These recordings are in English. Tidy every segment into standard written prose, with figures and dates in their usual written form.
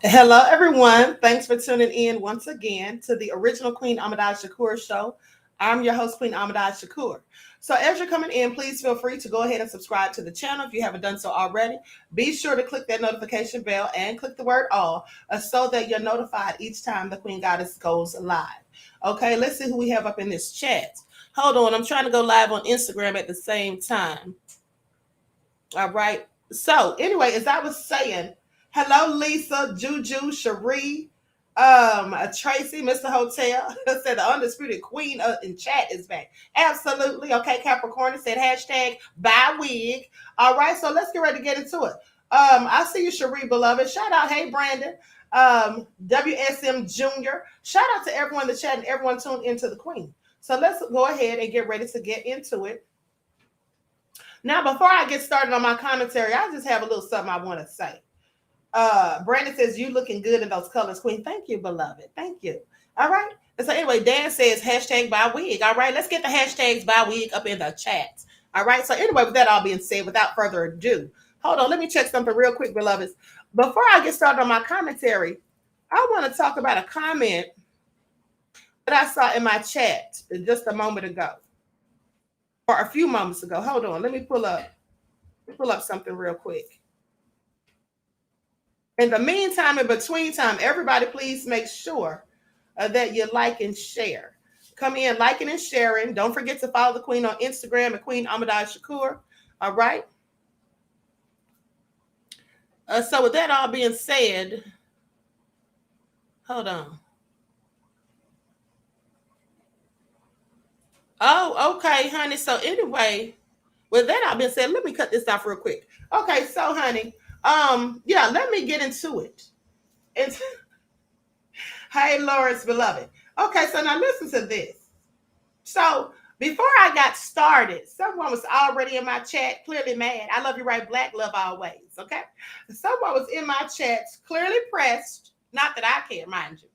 Hello, everyone. Thanks for tuning in once again to the original Queen Ahmadiyyah Shakur show. I'm your host, Queen Ahmadiyyah Shakur. So, as you're coming in, please feel free to go ahead and subscribe to the channel if you haven't done so already. Be sure to click that notification bell and click the word all so that you're notified each time the Queen Goddess goes live. Okay, let's see who we have up in this chat. Hold on, I'm trying to go live on Instagram at the same time. All right. So, anyway, as I was saying, hello, Lisa, Juju, Cherie, Tracy, Mr. Hotel said the undisputed queen in chat is back. Absolutely. Okay, Capricorn said hashtag buy wig. All right, so let's get ready to get into it. I see you, Cherie, beloved. Shout out, hey Brandon. WSM Jr. Shout out to everyone in the chat and everyone tuned into the Queen. So let's go ahead and get ready to get into it. Now, before I get started on my commentary, I just have a little something I want to say. Brandon says, you looking good in those colors, Queen. Thank you, beloved. Thank you. All right. And so anyway, Dan says hashtag buy wig. All right. Let's get the hashtags buy wig up in the chat. All right. So anyway, with that all being said, without further ado, hold on. Let me check something real quick, beloveds. Before I get started on my commentary, I want to talk about a comment that I saw in my chat just a moment ago. Or a few moments ago. Hold on. Let me pull up something real quick. In the meantime, in between time, everybody please make sure that you like and share. Come in liking and sharing. Don't forget to follow the Queen on Instagram at Queen Ahmadiyyah Shakur. All right. So with that all being said, hold on. Oh, okay, honey. So anyway, with that all being said, let me cut this off real quick. Okay, so honey, yeah, let me get into it. It's hey, Lawrence, beloved. Okay, so now listen to this. So before I got started, someone was already in my chat, clearly mad. I love you, right? Black love always. Okay. Someone was in my chat, clearly pressed. Not that I care, mind you.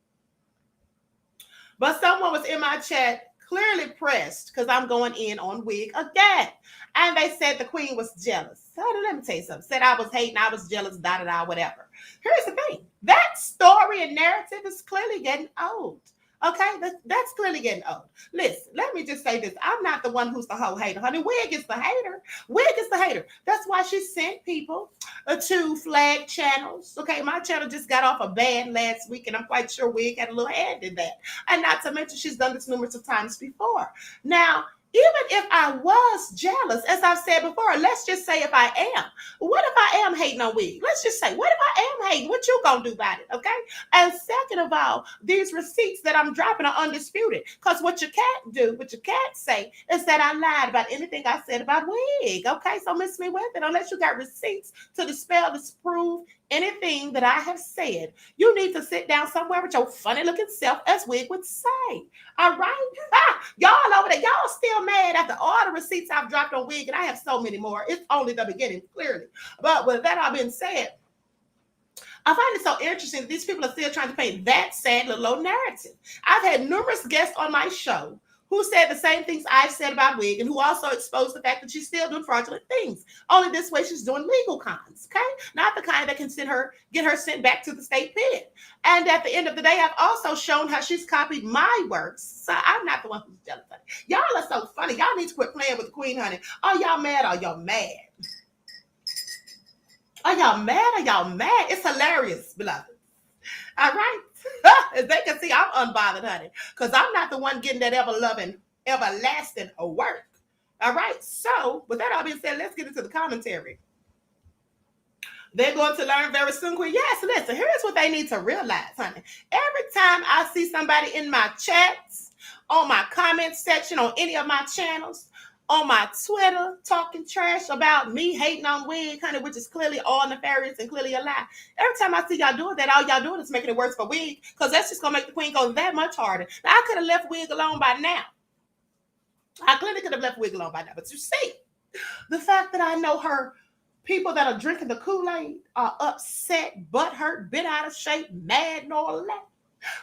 But someone was in my chat, clearly pressed because I'm going in on wig again. And they said the Queen was jealous. So let me tell you something. Said I was hating, I was jealous, whatever. Here's the thing. That story and narrative is clearly getting old. Okay, that's clearly getting old. Listen, let me just say this. I'm not the one who's the whole hater, honey. Wig is the hater. Wig is the hater. That's why she sent people to flag channels. Okay, my channel just got off a ban last week, and I'm quite sure Wig had a little hand in that. And not to mention, she's done this numerous of times before. Now, even if I was jealous, as I've said before, let's just say if I am, what if I am hating on Wig? Let's just say, what if I am hating? What you gonna do about it? Okay. And second of all, these receipts that I'm dropping are undisputed. Because what you can't do, what you can't say, is that I lied about anything I said about Wig. Okay. So miss me with it. Unless you got receipts to dispel, disprove anything that I have said, you need to sit down somewhere with your funny looking self, as Wig would say. All right? Y'all over there, y'all still mad after all the receipts I've dropped on Wig, and I have so many more. It's only the beginning, clearly. But with that all being said, I find it so interesting that these people are still trying to paint that sad little old narrative. I've had numerous guests on my show who said the same things I've said about Wig, and who also exposed the fact that she's still doing fraudulent things. Only this way she's doing legal cons, okay? Not the kind that can get her sent back to the state pit. And at the end of the day, I've also shown how she's copied my works. So I'm not the one who's jealous of it. Y'all are so funny. Y'all need to quit playing with the Queen, honey. Are y'all mad? Are y'all mad? Are y'all mad? Are y'all mad? It's hilarious, beloved. All right? As they can see, I'm unbothered, honey, because I'm not the one getting that ever-loving, everlasting work. All right? So, with that all being said, let's get into the commentary. They're going to learn very soon, Queen. Yes, listen, here's what they need to realize, honey. Every time I see somebody in my chats, on my comment section, on any of my channels, on my Twitter talking trash about me hating on Wig, honey, which is clearly all nefarious and clearly a lie. Every time I see y'all doing that, all y'all doing is making it worse for Wig, because that's just going to make the Queen go that much harder. Now, I could have left Wig alone by now. I clearly could have left Wig alone by now. But you see, the fact that I know her people that are drinking the Kool-Aid are upset, butthurt, bent out of shape, mad, and all that.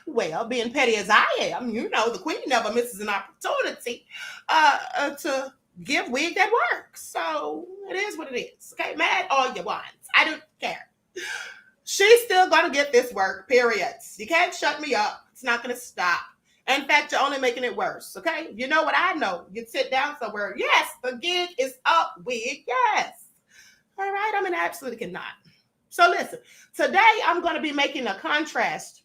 Well, being petty as I am, you know, the Queen never misses an opportunity to give Wig that work. So it is what it is. Okay, mad all you want. I don't care. She's still going to get this work, period. You can't shut me up. It's not going to stop. In fact, you're only making it worse, okay? You know what I know. You sit down somewhere. Yes, the gig is up, wig. Yes. All right, I mean, I absolutely cannot. So listen, today I'm going to be making a contrast.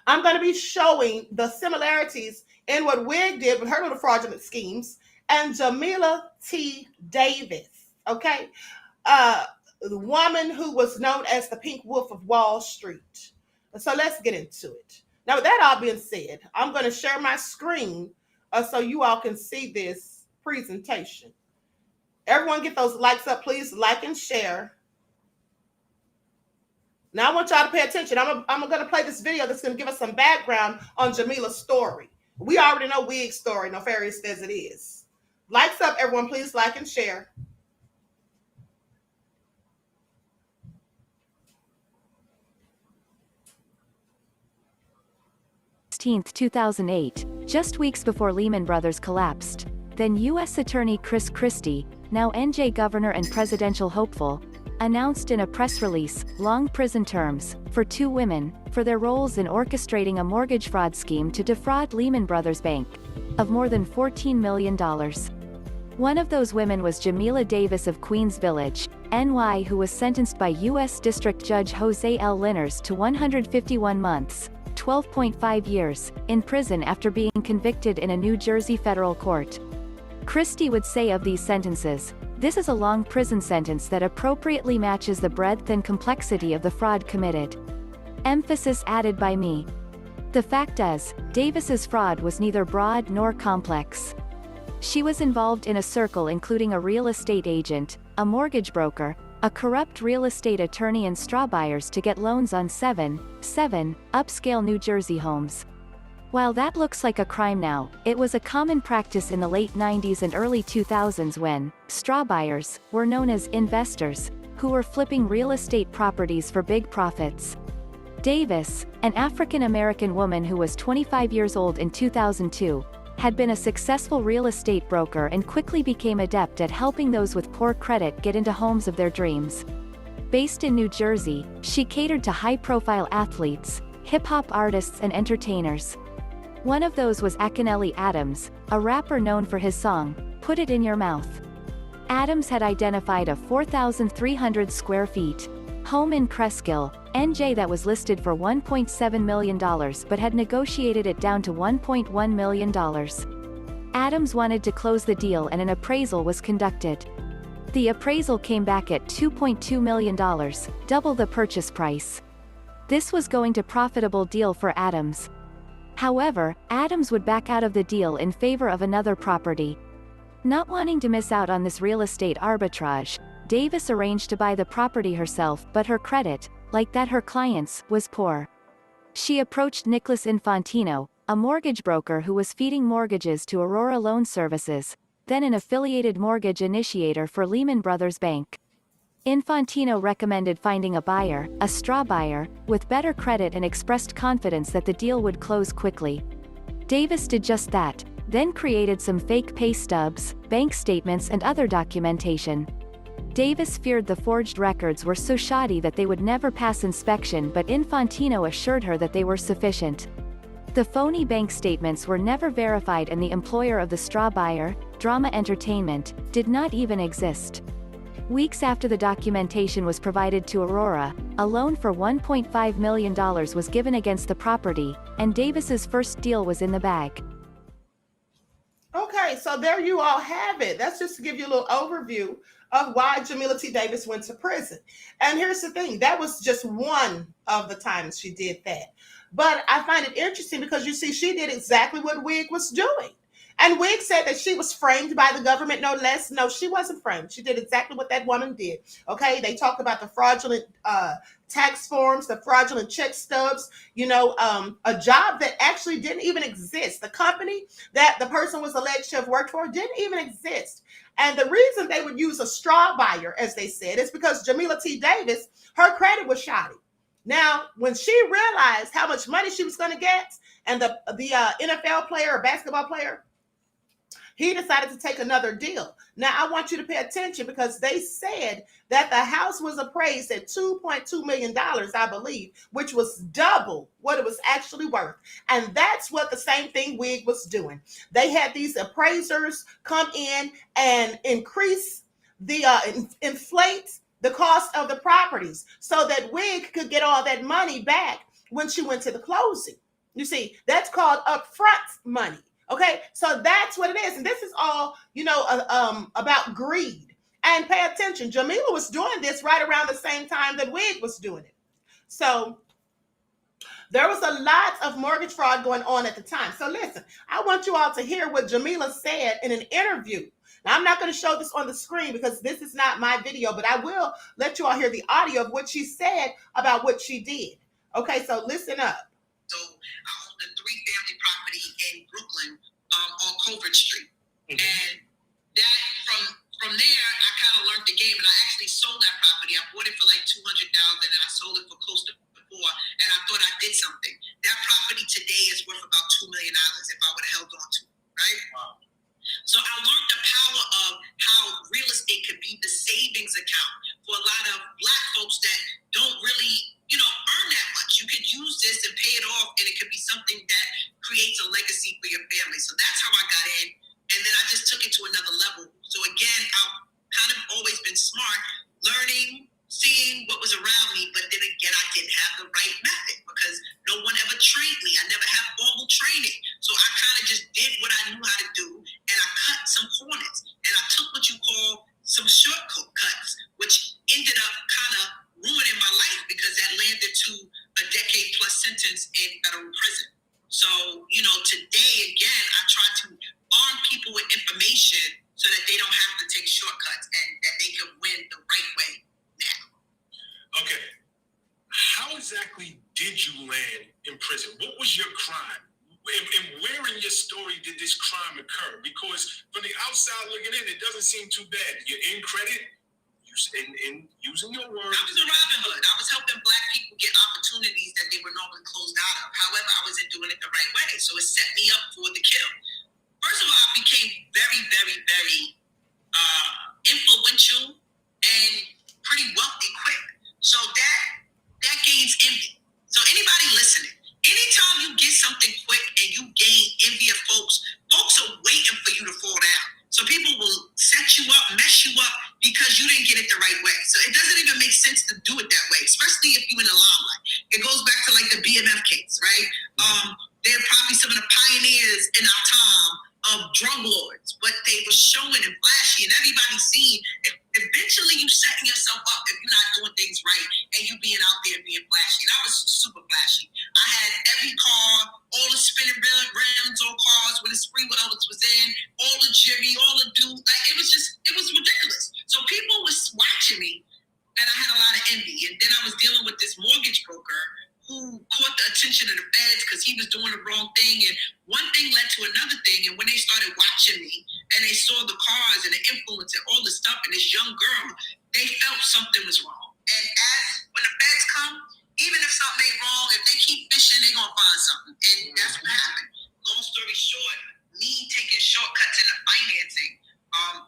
I'm going to be showing the similarities in what Wig did with her little fraudulent schemes and Jamila T. Davis, okay? The woman who was known as the Pink Wolf of Wall Street. So let's get into it. Now, with that all being said, I'm going to share my screen so you all can see this presentation. Everyone get those likes up, please. Like and share. Now, I want y'all to pay attention. I'm going to play this video that's going to give us some background on Jamila's story. We already know Wig's story, nefarious as it is. Likes up, everyone. Please like and share. 2008, just weeks before Lehman Brothers collapsed. Then U.S. Attorney Chris Christie, now NJ governor and presidential hopeful, announced in a press release long prison terms for 2 women for their roles in orchestrating a mortgage fraud scheme to defraud Lehman Brothers Bank of more than $14 million. One of those women was Jamila Davis of Queens Village, NY, who was sentenced by U.S. District Judge Jose L. Linares to 151 months, 12.5 years, in prison after being convicted in a New Jersey federal court. Christie would say of these sentences, "This is a long prison sentence that appropriately matches the breadth and complexity of the fraud committed." Emphasis added by me. The fact is, Davis's fraud was neither broad nor complex. She was involved in a circle including a real estate agent, a mortgage broker, a corrupt real estate attorney and straw buyers to get loans on 7 upscale New Jersey homes. While that looks like a crime now, it was a common practice in the late 90s and early 2000s when straw buyers were known as investors, who were flipping real estate properties for big profits. Davis, an African-American woman who was 25 years old in 2002, had been a successful real estate broker and quickly became adept at helping those with poor credit get into homes of their dreams. Based in New Jersey, she catered to high-profile athletes, hip-hop artists and entertainers. One of those was Akinele Adams, a rapper known for his song, "Put It in Your Mouth." Adams had identified a 4,300 square feet home in Cresskill, NJ that was listed for $1.7 million but had negotiated it down to $1.1 million. Adams wanted to close the deal and an appraisal was conducted. The appraisal came back at $2.2 million, double the purchase price. This was going to profitable deal for Adams. However, Adams would back out of the deal in favor of another property. Not wanting to miss out on this real estate arbitrage, Davis arranged to buy the property herself, but her credit, like that her clients', was poor. She approached Nicholas Infantino, a mortgage broker who was feeding mortgages to Aurora Loan Services, then an affiliated mortgage initiator for Lehman Brothers Bank. Infantino recommended finding a buyer, a straw buyer, with better credit and expressed confidence that the deal would close quickly. Davis did just that, then created some fake pay stubs, bank statements and other documentation. Davis feared the forged records were so shoddy that they would never pass inspection, but Infantino assured her that they were sufficient. The phony bank statements were never verified and the employer of the straw buyer, Drama Entertainment, did not even exist. Weeks after the documentation was provided to Aurora, a loan for $1.5 million was given against the property, and Davis's first deal was in the bag. Okay, so there you all have it. That's just to give you a little overview of why Jamila T. Davis went to prison. And here's the thing, that was just one of the times she did that. But I find it interesting because you see, she did exactly what Wig was doing. And Wig said that she was framed by the government, no less. No, she wasn't framed. She did exactly what that woman did. Okay, they talked about the fraudulent tax forms, the fraudulent check stubs, a job that actually didn't even exist. The company that the person was alleged to have worked for didn't even exist. And the reason they would use a straw buyer, as they said, is because Jamila T. Davis, her credit was shoddy. Now, when she realized how much money she was going to get, and the NFL player or basketball player, he decided to take another deal. Now, I want you to pay attention because they said that the house was appraised at $2.2 million, I believe, which was double what it was actually worth. And that's what the same thing Wig was doing. They had these appraisers come in and increase the, inflate the cost of the properties so that Wig could get all that money back when she went to the closing. You see, that's called upfront money. Okay, so that's what it is. And this is all, about greed. And pay attention, Jamila was doing this right around the same time that Wig was doing it. So there was a lot of mortgage fraud going on at the time. So listen, I want you all to hear what Jamila said in an interview. Now, I'm not going to show this on the screen because this is not my video, but I will let you all hear the audio of what she said about what she did. Okay, so listen up. So I own a 3-family property in Brooklyn on Covert Street. Mm-hmm. And that from there, I kind of learned the game, and I actually sold that property. I bought it for like $200,000, and I sold it for close to $4, and I thought I did something. That property today is worth about $2 million if I would have held on to it, right? Wow. So I learned the power of how real estate could be the savings account for a lot of Black folks that don't really earn that much. You could use this and pay it off, and it could be something that creates a legacy for your family. So that's how I got in, and then I just took it to another level. So again, I've kind of always been smart, learning, seeing what was around me, but then again, I didn't have the right method because no one ever trained me. I never had formal training. So I kind of just did what I knew how to do, and I cut some corners, and I took what you call some shortcuts, which ended up kind of ruining my life because that landed to a decade-plus sentence in federal prison. So, today, again, I try to arm people with information so that they don't have to take shortcuts and that they can win the right way now. Okay. How exactly did you land in prison? What was your crime? And where in your story did this crime occur? Because from the outside looking in, it doesn't seem too bad. You're in credit, in using your words. I was a Robin Hood. I was helping Black people get opportunities that they were normally closed out of. However, I wasn't doing it the right way. So it set me up for the kill. First of all, I became very, very, very influential and pretty wealthy quick. So that gains envy. So anybody listening, anytime you get something quick and you gain envy of folks are waiting for you to fall down. So people will set you up, mess you up because you didn't get it the right way. So it doesn't even make sense to do it that way, especially if you're in the limelight. It goes back to like the BMF case, right? They're probably some of the pioneers in our time of drug lords, but they were showing and flashy and everybody's seen. Eventually you setting yourself up if you're not doing things right and you being out there being flashy. And I was super flashy. I had every car, all the spinning rims on cars when the spree welders was in, all the jiggy, all the dudes. Like it was ridiculous. So people was watching me and I had a lot of envy. And then I was dealing with this mortgage broker who caught the attention of the feds because he was doing the wrong thing. And one thing led to another thing. And when they started watching me and they saw the cars and the influence and all the stuff and this young girl, they felt something was wrong. And when the feds come, even if something ain't wrong, if they keep fishing, they're going to find something. And that's what happened. Long story short, me taking shortcuts in the financing,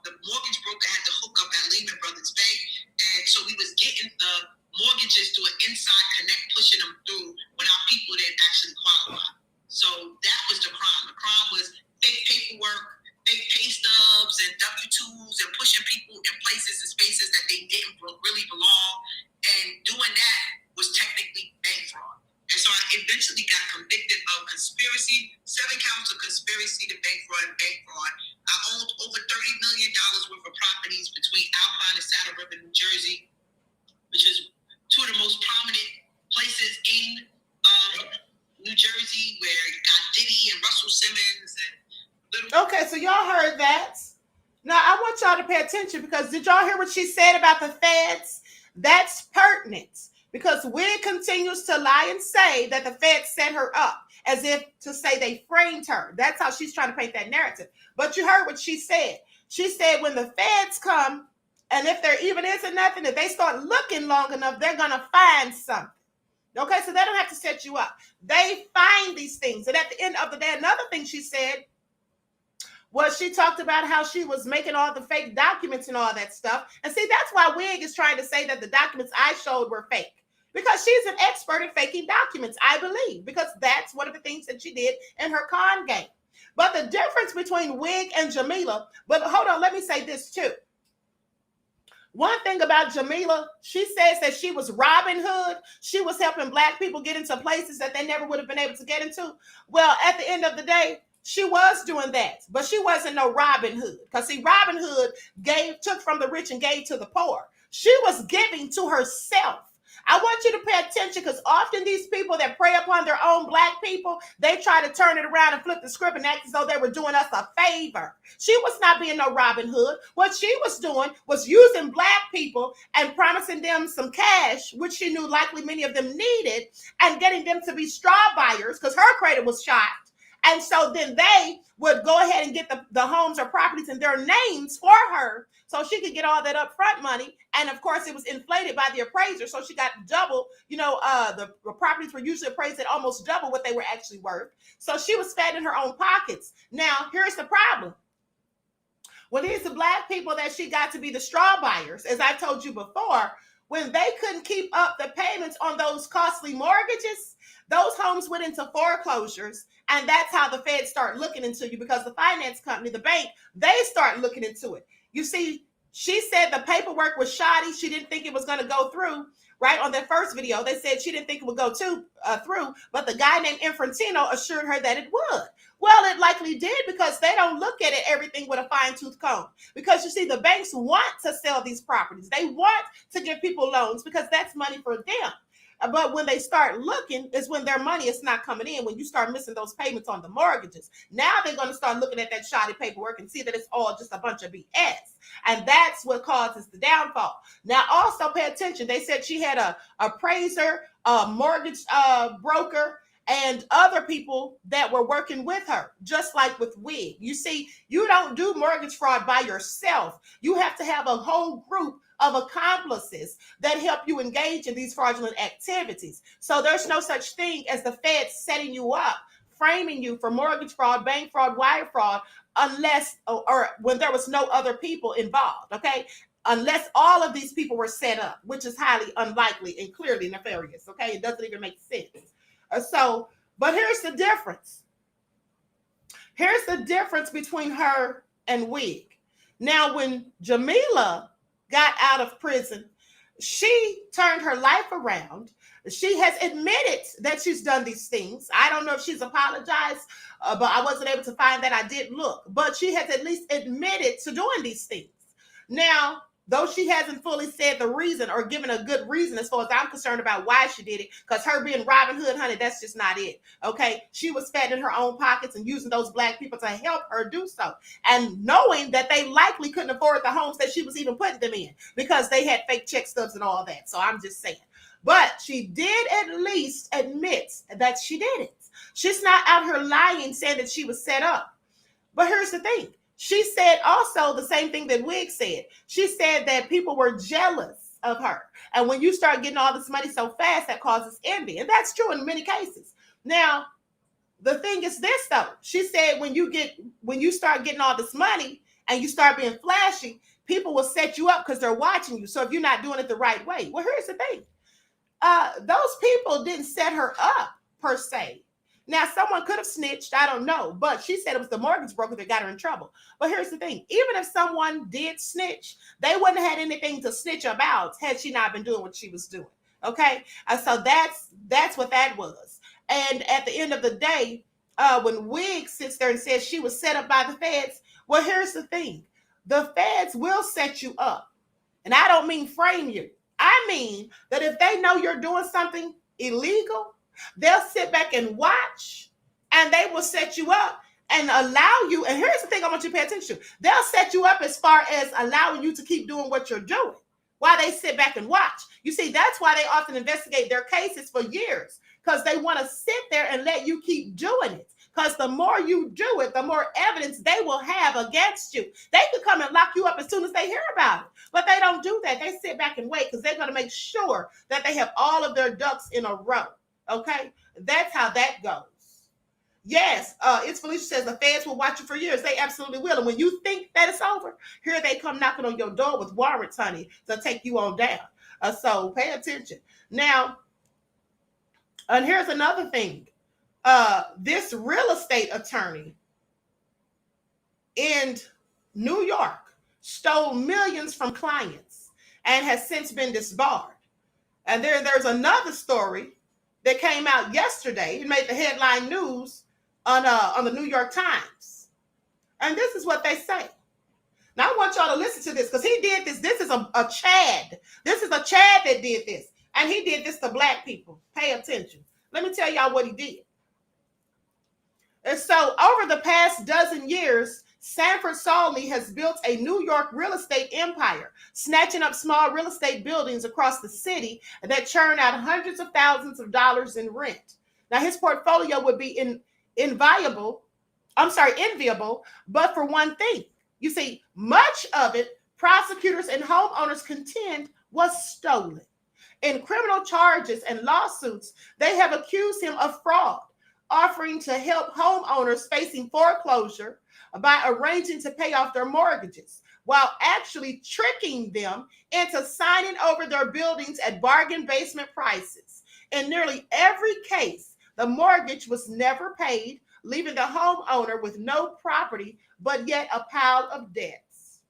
the mortgage broker had to hook up at Lehman Brothers Bank. And so we was getting the mortgages through an inside connect, pushing them through when our people didn't actually qualify. So that was the crime. The crime was fake paperwork, fake pay stubs and W-2s and pushing people in places and spaces that they didn't really belong. And doing that was technically bank fraud. And so I eventually got convicted of conspiracy, 7 counts of conspiracy to bank fraud and bank fraud. I owned over $30 million worth of properties between Alpine and Saddle River, New Jersey, which is two of the most prominent places in New Jersey where you got Diddy and Russell Simmons and Okay, so y'all heard that. Now I want y'all to pay attention because did y'all hear what she said about the feds? That's pertinent because Wig continues to lie and say that the feds set her up as if to say they framed her. That's how she's trying to paint that narrative. But you heard what she said. She said when the feds come, and if there even isn't nothing, if they start looking long enough, they're going to find something. Okay, so they don't have to set you up. They find these things. And at the end of the day, another thing she said was she talked about how she was making all the fake documents and all that stuff. And see, that's why Wig is trying to say that the documents I showed were fake. Because she's an expert at faking documents, I believe, because that's one of the things that she did in her con game. But the difference between Wig and Jamila, but hold on, let me say this too. One thing about Jamila, she says that she was Robin Hood. She was helping Black people get into places that they never would have been able to get into. Well, at the end of the day, she was doing that, but she wasn't no Robin Hood. Because see, Robin Hood took from the rich and gave to the poor. She was giving to herself. I want you to pay attention, because often these people that prey upon their own Black people, they try to turn it around and flip the script and act as though they were doing us a favor. She was not being no Robin Hood. What she was doing was using Black people and promising them some cash, which she knew likely many of them needed, and getting them to be straw buyers because her credit was shot. And so then they would go ahead and get the homes or properties in their names for her so she could get all that upfront money. And of course, it was inflated by the appraiser. So she got double, the properties were usually appraised at almost double what they were actually worth. So she was fat in her own pockets. Now, here's the problem. When these are Black people that she got to be the straw buyers, as I told you before, when they couldn't keep up the payments on those costly mortgages, those homes went into foreclosures. And that's how the feds start looking into you, because the finance company, the bank, they start looking into it. You see, she said the paperwork was shoddy. She didn't think it was going to go through. Right on that first video, they said she didn't think it would go through, but the guy named Infantino assured her that it would. Well, it likely did, because they don't look at it everything with a fine-tooth comb. Because you see, the banks want to sell these properties. They want to give people loans because that's money for them. But when they start looking is when their money is not coming in, when you start missing those payments on the mortgages. Now they're going to start looking at that shoddy paperwork and see that it's all just a bunch of BS. And that's what causes the downfall. Now, also pay attention. They said she had a appraiser, a mortgage broker, and other people that were working with her, just like with Wig. You see, you don't do mortgage fraud by yourself. You have to have a whole group of accomplices that help you engage in these fraudulent activities. So there's no such thing as the Fed setting you up, framing you for mortgage fraud, bank fraud, wire fraud, unless, or when there was no other people involved, okay? Unless all of these people were set up, which is highly unlikely and clearly nefarious, okay? It doesn't even make sense. But here's the difference. Here's the difference between her and Wig. Now, when Jamila got out of prison, she turned her life around. She has admitted that she's done these things. I don't know if she's apologized, but I wasn't able to find that. I did look, but she has at least admitted to doing these things. Now, though she hasn't fully said the reason or given a good reason as far as I'm concerned about why she did it, because her being Robin Hood, honey, that's just not it, okay? She was fat in her own pockets and using those Black people to help her do so, and knowing that they likely couldn't afford the homes that she was even putting them in because they had fake check stubs and all that. So I'm just saying. But she did at least admit that she did it. She's not out here lying, saying that she was set up. But here's the thing. She said also the same thing that Wig said. She said that people were jealous of her. And when you start getting all this money so fast, that causes envy. And that's true in many cases. Now, the thing is this, though. She said when you start getting all this money and you start being flashy, people will set you up because they're watching you. So if you're not doing it the right way. Well, here's the thing. Those people didn't set her up, per se. Now, someone could have snitched. I don't know. But she said it was the mortgage broker that got her in trouble. But here's the thing. Even if someone did snitch, they wouldn't have had anything to snitch about had she not been doing what she was doing. Okay? So that's what that was. And at the end of the day, when Wig sits there and says she was set up by the feds, well, here's the thing. The feds will set you up. And I don't mean frame you. I mean that if they know you're doing something illegal, they'll sit back and watch, and they will set you up and allow you. And here's the thing I want you to pay attention to. They'll set you up as far as allowing you to keep doing what you're doing while they sit back and watch. You see, that's why they often investigate their cases for years, because they want to sit there and let you keep doing it. Because the more you do it, the more evidence they will have against you. They could come and lock you up as soon as they hear about it. But they don't do that. They sit back and wait because they're going to make sure that they have all of their ducks in a row. Okay? That's how that goes. Yes, it's Felicia says the feds will watch you for years. They absolutely will. And when you think that it's over, here they come knocking on your door with warrants, honey, to take you on down. So pay attention. Now, and here's another thing. This real estate attorney in New York stole millions from clients and has since been disbarred. And there's another story that came out yesterday. It made the headline news on the New York Times. And this is what they say. Now, I want y'all to listen to this because he did this. This is a Chad. This is a Chad that did this. And he did this to black people. Pay attention. Let me tell y'all what he did. And so over the past dozen years, Sanford Solney has built a New York real estate empire, snatching up small real estate buildings across the city that churn out hundreds of thousands of dollars in rent. Now, his portfolio would be enviable, but for one thing. You see, much of it, prosecutors and homeowners contend, was stolen. In criminal charges and lawsuits, they have accused him of fraud, offering to help homeowners facing foreclosure by arranging to pay off their mortgages, while actually tricking them into signing over their buildings at bargain basement prices. In nearly every case, the mortgage was never paid, leaving the homeowner with no property, but yet a pile of debts.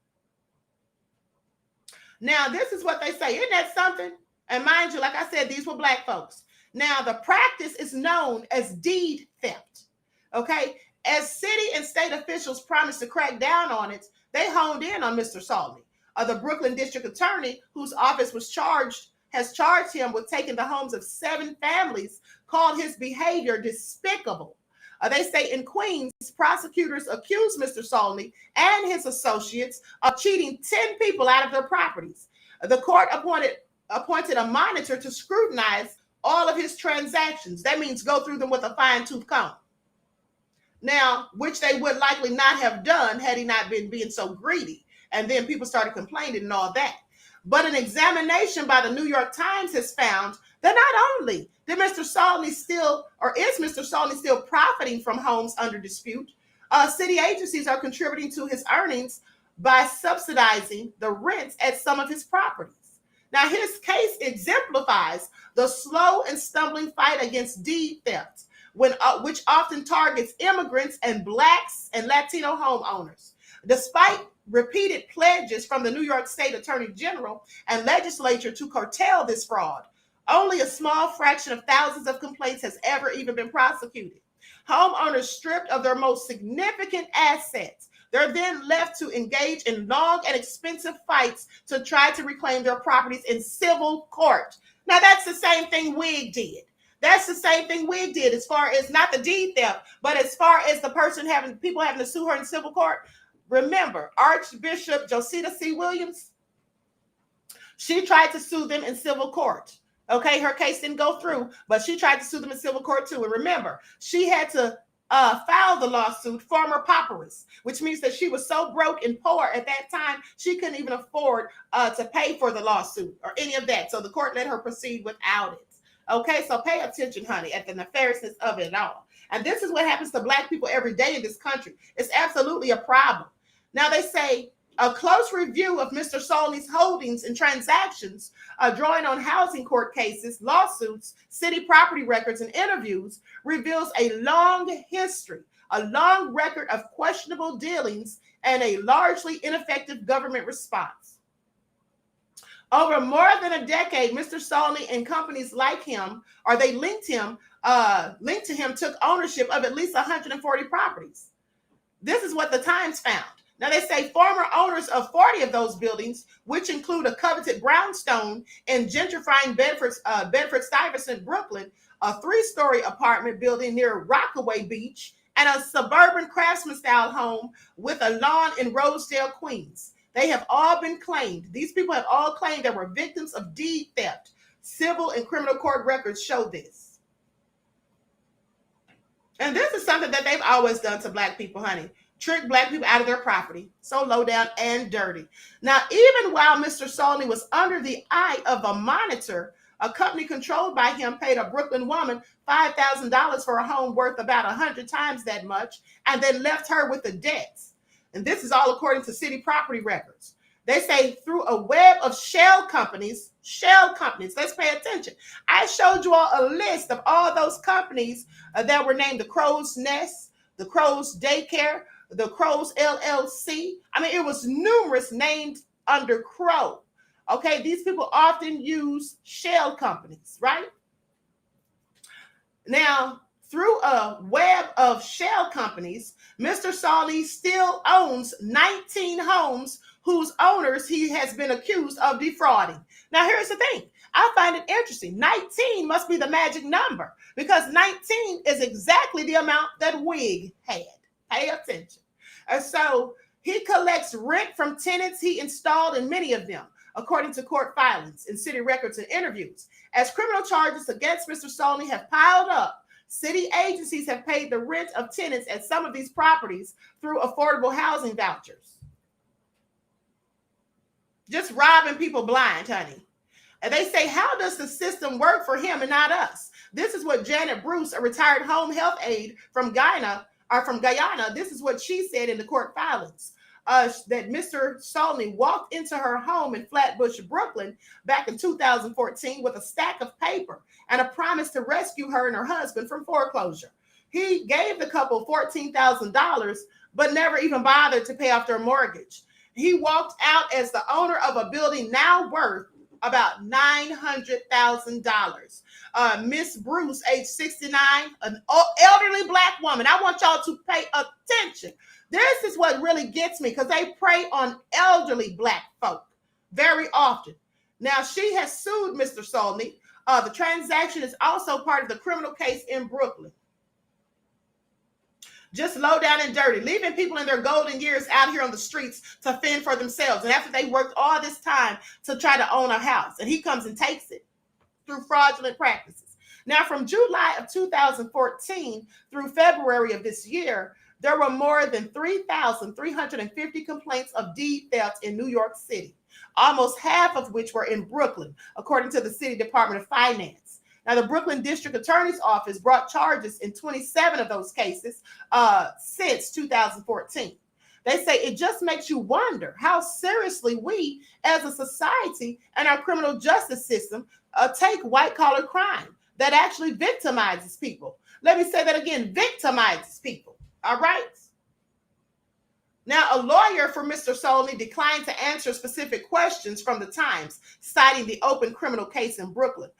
Now, this is what they say. Isn't that something? And mind you, like I said, these were black folks. Now, the practice is known as deed theft. Okay? As city and state officials promised to crack down on it, they honed in on Mr. Solney. The Brooklyn district attorney, whose office has charged him with taking the homes of 7 families, called his behavior despicable. They say in Queens, prosecutors accused Mr. Solney and his associates of cheating 10 people out of their properties. The court appointed a monitor to scrutinize all of his transactions. That means go through them with a fine-tooth comb. Now, which they would likely not have done had he not been being so greedy. And then people started complaining and all that. But an examination by the New York Times has found that not only did is Mr. Solney still profiting from homes under dispute, city agencies are contributing to his earnings by subsidizing the rents at some of his properties. Now, his case exemplifies the slow and stumbling fight against deed theft, which often targets immigrants and Blacks and Latino homeowners. Despite repeated pledges from the New York State Attorney General and legislature to curtail this fraud, only a small fraction of thousands of complaints has ever even been prosecuted. Homeowners stripped of their most significant assets, they're then left to engage in long and expensive fights to try to reclaim their properties in civil court. Now, that's the same thing Wig did. That's the same thing Wig did as far as not the deed theft, but as far as the person people having to sue her in civil court. Remember, Archbishop Josita C. Williams, she tried to sue them in civil court. Okay, her case didn't go through, but she tried to sue them in civil court too. And remember, she had to file the lawsuit former pauperous, which means that she was so broke and poor at that time, she couldn't even afford to pay for the lawsuit or any of that. So the court let her proceed without it. Okay, so pay attention, honey, at the nefariousness of it all. And this is what happens to Black people every day in this country. It's absolutely a problem. Now, they say a close review of Mr. Solney's holdings and transactions, drawing on housing court cases, lawsuits, city property records, and interviews, reveals a long history, a long record of questionable dealings, and a largely ineffective government response. Over more than a decade, Mr. Solney and companies like him, or they linked to him, took ownership of at least 140 properties. This is what the Times found. Now, they say former owners of 40 of those buildings, which include a coveted brownstone in gentrifying Bedford-Stuyvesant, Brooklyn, a 3-story apartment building near Rockaway Beach, and a suburban craftsman-style home with a lawn in Rosedale, Queens. They have all been claimed. These people have all claimed they were victims of deed theft. Civil and criminal court records show this. And this is something that they've always done to Black people, honey. Trick Black people out of their property. So low down and dirty. Now, even while Mr. Solney was under the eye of a monitor, A company controlled by him paid a Brooklyn woman $5,000 for a home worth about 100 times that much, and then left her with the debts. And this is all according to city property records. They say through a web of shell companies, let's pay attention. I showed you all a list of all those companies that were named the Crow's Nest, the Crow's Daycare, the Crow's LLC. I mean, it was numerous named under Crow. Okay, these people often use shell companies, right? Now, through a web of shell companies, Mr. Solney still owns 19 homes whose owners he has been accused of defrauding. Now, here's the thing. I find it interesting. 19 must be the magic number because 19 is exactly the amount that Wig had. Pay attention. And so he collects rent from tenants he installed in many of them, according to court filings and city records and interviews. As criminal charges against Mr. Solney have piled up, city agencies have paid the rent of tenants at some of these properties through affordable housing vouchers. Just robbing people blind, honey. And they say, how does the system work for him and not us? This is what Janet Bruce, a retired home health aide from Guyana, this is what she said in the court filings. That Mr. Solney walked into her home in Flatbush, Brooklyn, back in 2014 with a stack of paper and a promise to rescue her and her husband from foreclosure. He gave the couple $14,000, but never even bothered to pay off their mortgage. He walked out as the owner of a building now worth about $900,000. Miss Bruce, age 69, an elderly Black woman. I want y'all to pay attention. This is what really gets me because they prey on elderly Black folk very often. Now, she has sued Mr. Solney. The transaction is also part of the criminal case in Brooklyn. Just low down and dirty, leaving people in their golden years out here on the streets to fend for themselves. And after they worked all this time to try to own a house, and he comes and takes it through fraudulent practices. Now, from July of 2014 through February of this year, there were more than 3,350 complaints of deed theft in New York City, almost half of which were in Brooklyn, according to the City Department of Finance. Now, the Brooklyn District Attorney's Office brought charges in 27 of those cases since 2014. They say it just makes you wonder how seriously we as a society and our criminal justice system take white-collar crime that actually victimizes people. Let me say that again, victimizes people, all right? Now, a lawyer for Mr. Solney declined to answer specific questions from the Times, citing the open criminal case in Brooklyn.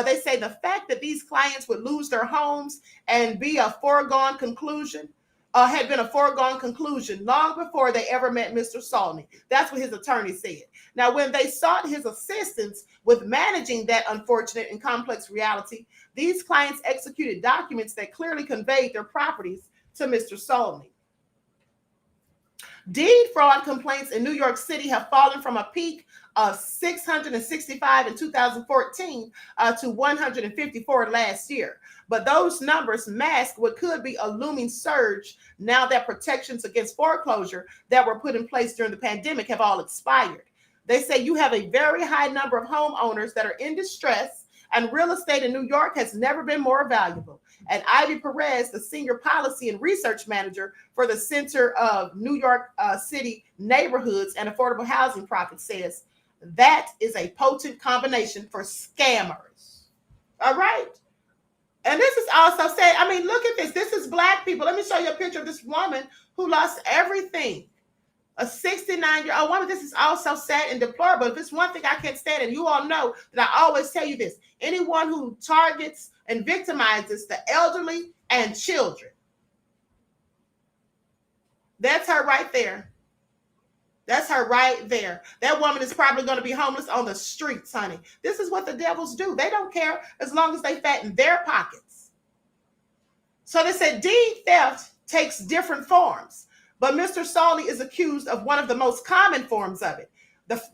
They say the fact that these clients would lose their homes and be a foregone conclusion had been a foregone conclusion long before they ever met Mr. Solney. That's what his attorney said. Now, when they sought his assistance with managing that unfortunate and complex reality, these clients executed documents that clearly conveyed their properties to Mr. Solney. Deed fraud complaints in New York City have fallen from a peak of 665 in 2014 to 154 last year. But those numbers mask what could be a looming surge now that protections against foreclosure that were put in place during the pandemic have all expired. They say you have a very high number of homeowners that are in distress, and real estate in New York has never been more valuable. And Ivy Perez, the senior policy and research manager for the Center of New York City Neighborhoods and Affordable Housing Profits, says that is a potent combination for scammers. All right. And this is also said, I mean, look at this. This is Black people. Let me show you a picture of this woman who lost everything. A 69-year-old woman. This is also sad and deplorable. If it's one thing I can't stand, and you all know that I always tell you this, anyone who targets and victimizes the elderly and children. That's her right there. That's her right there. That woman is probably going to be homeless on the streets, honey. This is what the devils do. They don't care as long as they fatten their pockets. So they said deed theft takes different forms, but Mr. Solney is accused of one of the most common forms of it.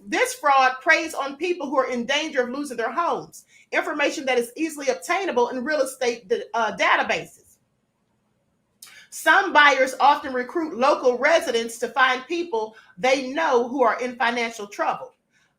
This fraud preys on people who are in danger of losing their homes, information that is easily obtainable in real estate databases. Some buyers often recruit local residents to find people they know who are in financial trouble.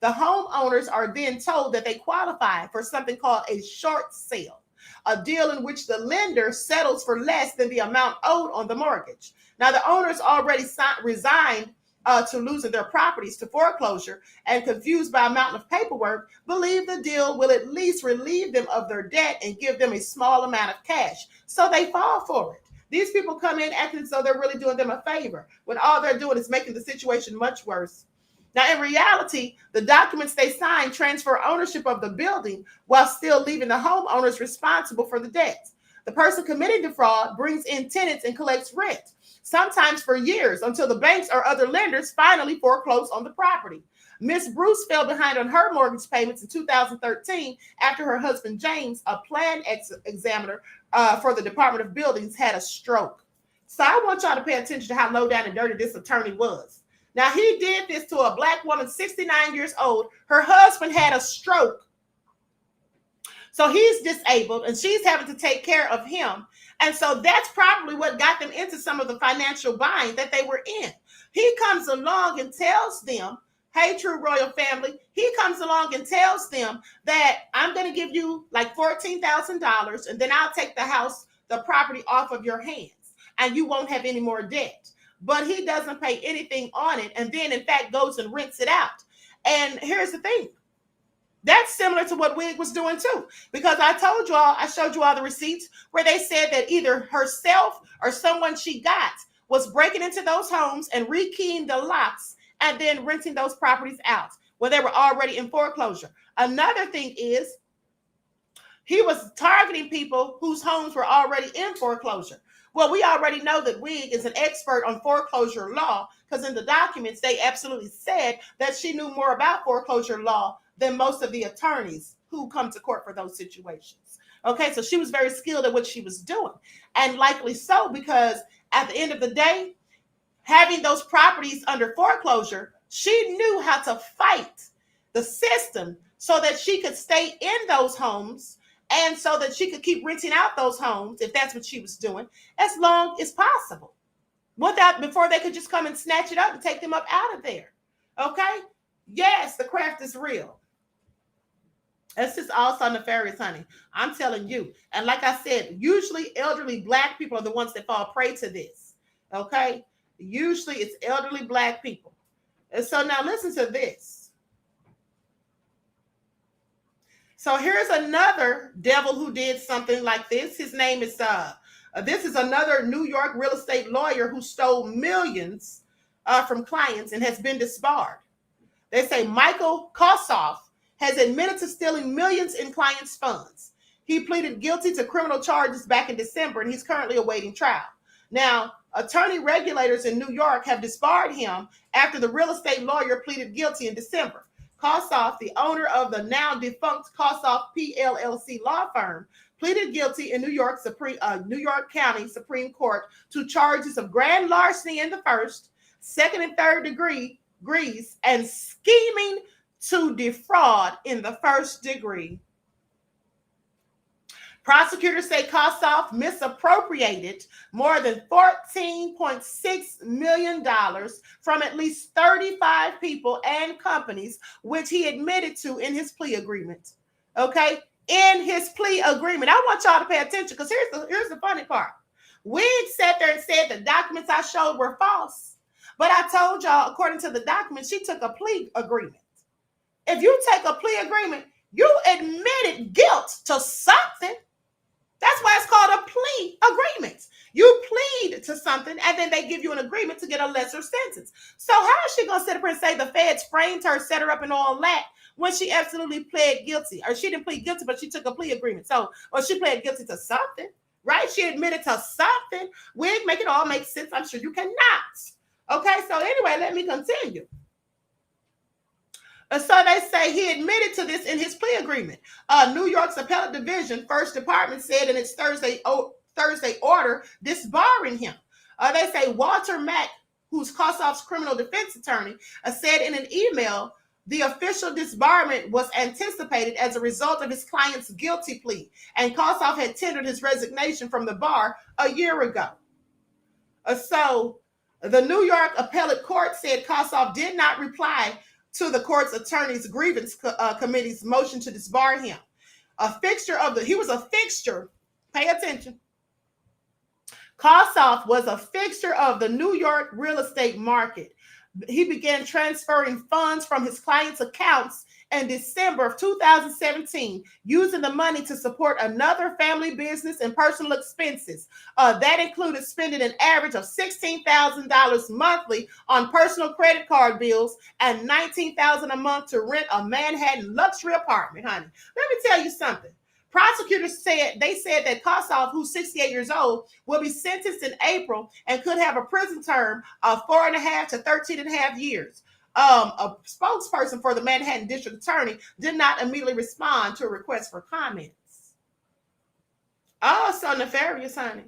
The homeowners are then told that they qualify for something called a short sale, a deal in which the lender settles for less than the amount owed on the mortgage. Now, the owners already resigned to losing their properties to foreclosure and confused by a mountain of paperwork, believe the deal will at least relieve them of their debt and give them a small amount of cash. So they fall for it. These people come in acting as though they're really doing them a favor, when all they're doing is making the situation much worse. Now, in reality, the documents they sign transfer ownership of the building while still leaving the homeowners responsible for the debt. The person committing the fraud brings in tenants and collects rent, sometimes for years, until the banks or other lenders finally foreclose on the property. Miss Bruce fell behind on her mortgage payments in 2013 after her husband James, a plan examiner for the Department of Buildings, had a stroke. So I want y'all to pay attention to how low down and dirty this attorney was. Now, he did this to a black woman, 69 years old. Her husband had a stroke. So he's disabled and she's having to take care of him. And so that's probably what got them into some of the financial bind that they were in. He comes along and tells them, hey, True Royal family, he comes along and tells them that I'm going to give you like $14,000 and then I'll take the property off of your hands and you won't have any more debt. But he doesn't pay anything on it and then, in fact, goes and rents it out. And here's the thing. That's similar to what Wig was doing too, because I showed you all the receipts where they said that either herself or someone she got was breaking into those homes and rekeying the locks and then renting those properties out when they were already in foreclosure. Another thing is he was targeting people whose homes were already in foreclosure. Well, we already know that Wig is an expert on foreclosure law because in the documents, they absolutely said that she knew more about foreclosure law than most of the attorneys who come to court for those situations. Okay, so she was very skilled at what she was doing. And likely so, because at the end of the day, having those properties under foreclosure, she knew how to fight the system so that she could stay in those homes and so that she could keep renting out those homes, if that's what she was doing, as long as possible. Before they could just come and snatch it up and take them up out of there. Okay? Yes, the craft is real. It's just also nefarious, honey. I'm telling you. And like I said, usually elderly black people are the ones that fall prey to this. Okay? Usually it's elderly black people. And so now listen to this. So here's another devil who did something like this. His name is, this is another New York real estate lawyer who stole millions from clients and has been disbarred. They say Michael Kossoff has admitted to stealing millions in clients' funds. He pleaded guilty to criminal charges back in December, and he's currently awaiting trial. Now, attorney regulators in New York have disbarred him after the real estate lawyer pleaded guilty in December. Kossoff, the owner of the now defunct Kossoff PLLC law firm, pleaded guilty in New York County Supreme Court to charges of grand larceny in the first, second, and third degrees, and scheming to defraud in the first degree. Prosecutors say Kossoff misappropriated more than $14.6 million from at least 35 people and companies, which he admitted to in his plea agreement. Okay? In his plea agreement. I want y'all to pay attention because here's the funny part. Wig sat there and said the documents I showed were false. But I told y'all, according to the documents, she took a plea agreement. If you take a plea agreement, you admitted guilt to something. That's why it's called a plea agreement. You plead to something and then they give you an agreement to get a lesser sentence. So how is she going to sit up here and say the feds framed her, set her up and all that when she absolutely pled guilty? Or she didn't plead guilty, but she took a plea agreement. Or she pled guilty to something, right? She admitted to something. Wig, make it all make sense. I'm sure you cannot. Okay, so anyway, let me continue. So they say he admitted to this in his plea agreement. New York's appellate division, first department, said in its Thursday order disbarring him. They say Walter Mack, who's Kossoff's criminal defense attorney, said in an email the official disbarment was anticipated as a result of his client's guilty plea, and Kossoff had tendered his resignation from the bar a year ago. So the New York appellate court said Kossoff did not reply to the court's attorney's grievance committee's motion to disbar him. He was a fixture, pay attention. Kossoff was a fixture of the New York real estate market. He began transferring funds from his clients' accounts in December of 2017, using the money to support another family business and personal expenses. That included spending an average of $16,000 monthly on personal credit card bills and $19,000 a month to rent a Manhattan luxury apartment, honey. Let me tell you something. Prosecutors said that Kossoff, who's 68 years old, will be sentenced in April and could have a prison term of 4.5 to 13.5 years. A spokesperson for the Manhattan District Attorney did not immediately respond to a request for comments. Oh, so nefarious, honey.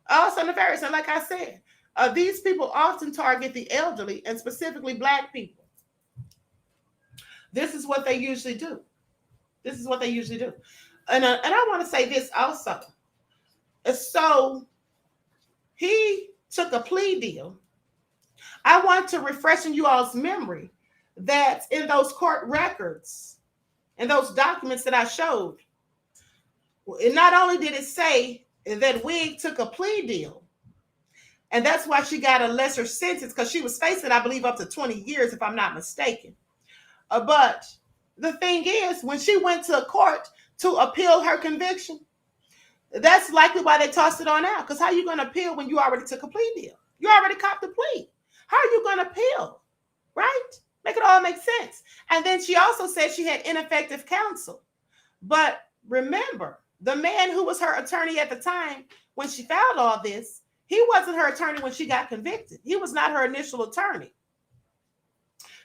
Oh, so nefarious. And like I said, these people often target the elderly and specifically Black people. This is what they usually do. This is what they usually do. And I want to say this also. So he took a plea deal. I want to refresh in you all's memory that in those court records and those documents that I showed, not only did it say that Wig took a plea deal, and that's why she got a lesser sentence, because she was facing, I believe, up to 20 years, if I'm not mistaken. But the thing is, when she went to court to appeal her conviction, that's likely why they tossed it on out. Because how are you going to appeal when you already took a plea deal? You already copped the plea. How are you going to appeal? Right? Make it all make sense. And then she also said she had ineffective counsel. But remember, the man who was her attorney at the time when she filed all this, he wasn't her attorney when she got convicted. He was not her initial attorney.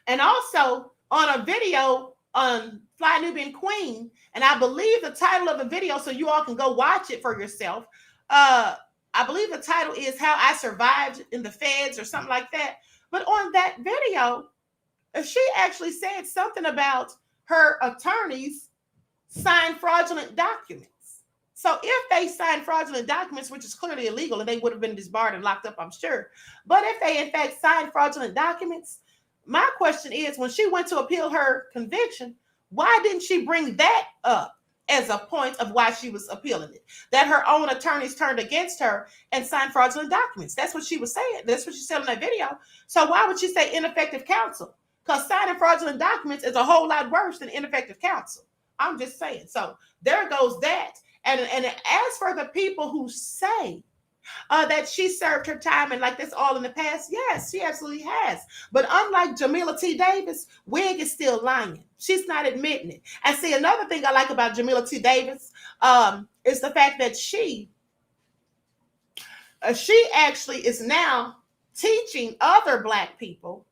And also on a video on Fly Nubian Queen, and I believe the title of the video, so you all can go watch it for yourself. I believe the title is How I Survived in the Feds or something like that. But on that video, she actually said something about her attorneys signed fraudulent documents. So if they signed fraudulent documents, which is clearly illegal, and they would have been disbarred and locked up, I'm sure. But if they in fact signed fraudulent documents, my question is, when she went to appeal her conviction, why didn't she bring that up as a point of why she was appealing it? That her own attorneys turned against her and signed fraudulent documents. That's what she was saying. That's what she said in that video. So why would she say ineffective counsel? Because signing fraudulent documents is a whole lot worse than ineffective counsel. I'm just saying. So there goes that. And as for the people who say that she served her time and like this all in the past, yes, she absolutely has. But unlike Jamila T. Davis, Wig is still lying. She's not admitting it. And see, another thing I like about Jamila T. Davis is the fact that she actually is now teaching other Black people,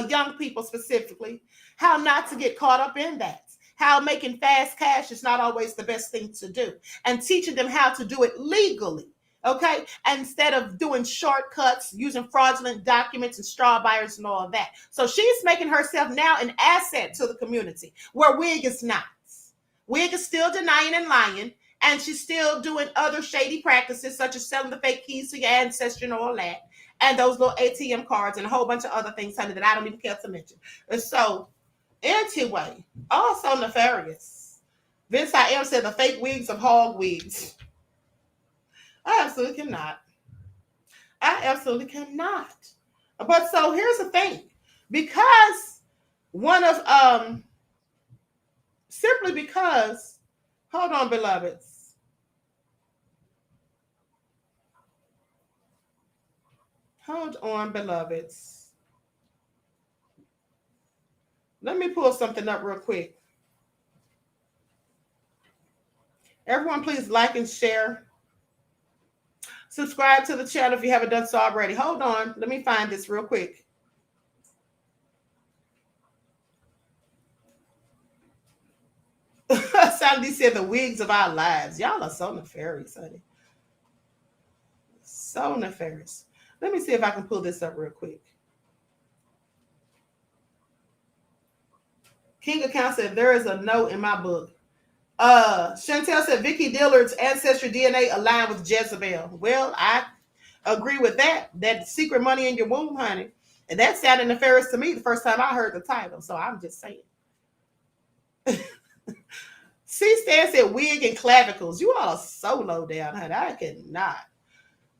young people specifically, how not to get caught up in that. How making fast cash is not always the best thing to do, and teaching them how to do it legally. Okay, instead of doing shortcuts, using fraudulent documents and straw buyers and all of that. So she's making herself now an asset to the community, where Wig is not. Wig is still denying and lying, and she's still doing other shady practices, such as selling the fake keys to your ancestry and all that, and those little ATM cards and a whole bunch of other things, honey, that I don't even care to mention. And so, anyway, also nefarious. Vince I Am said the fake wigs of hog wigs. I absolutely cannot. I absolutely cannot. But so here's the thing. Because one of, simply because, hold on, beloveds. Hold on, beloveds. Let me pull something up real quick. Everyone, please like and share. Subscribe to the channel if you haven't done so already. Hold on. Let me find this real quick. Sandy said the wigs of our lives. Y'all are so nefarious, honey. So nefarious. Let me see if I can pull this up real quick. King Account said there is a note in my book. Chantel said Vicki Dillard's ancestry DNA aligned with Jezebel. Well, I agree with that. That secret money in your womb, honey. And that sounded nefarious to me the first time I heard the title. So I'm just saying. C-Stan said wig and clavicles. You all are so low down, honey. I cannot.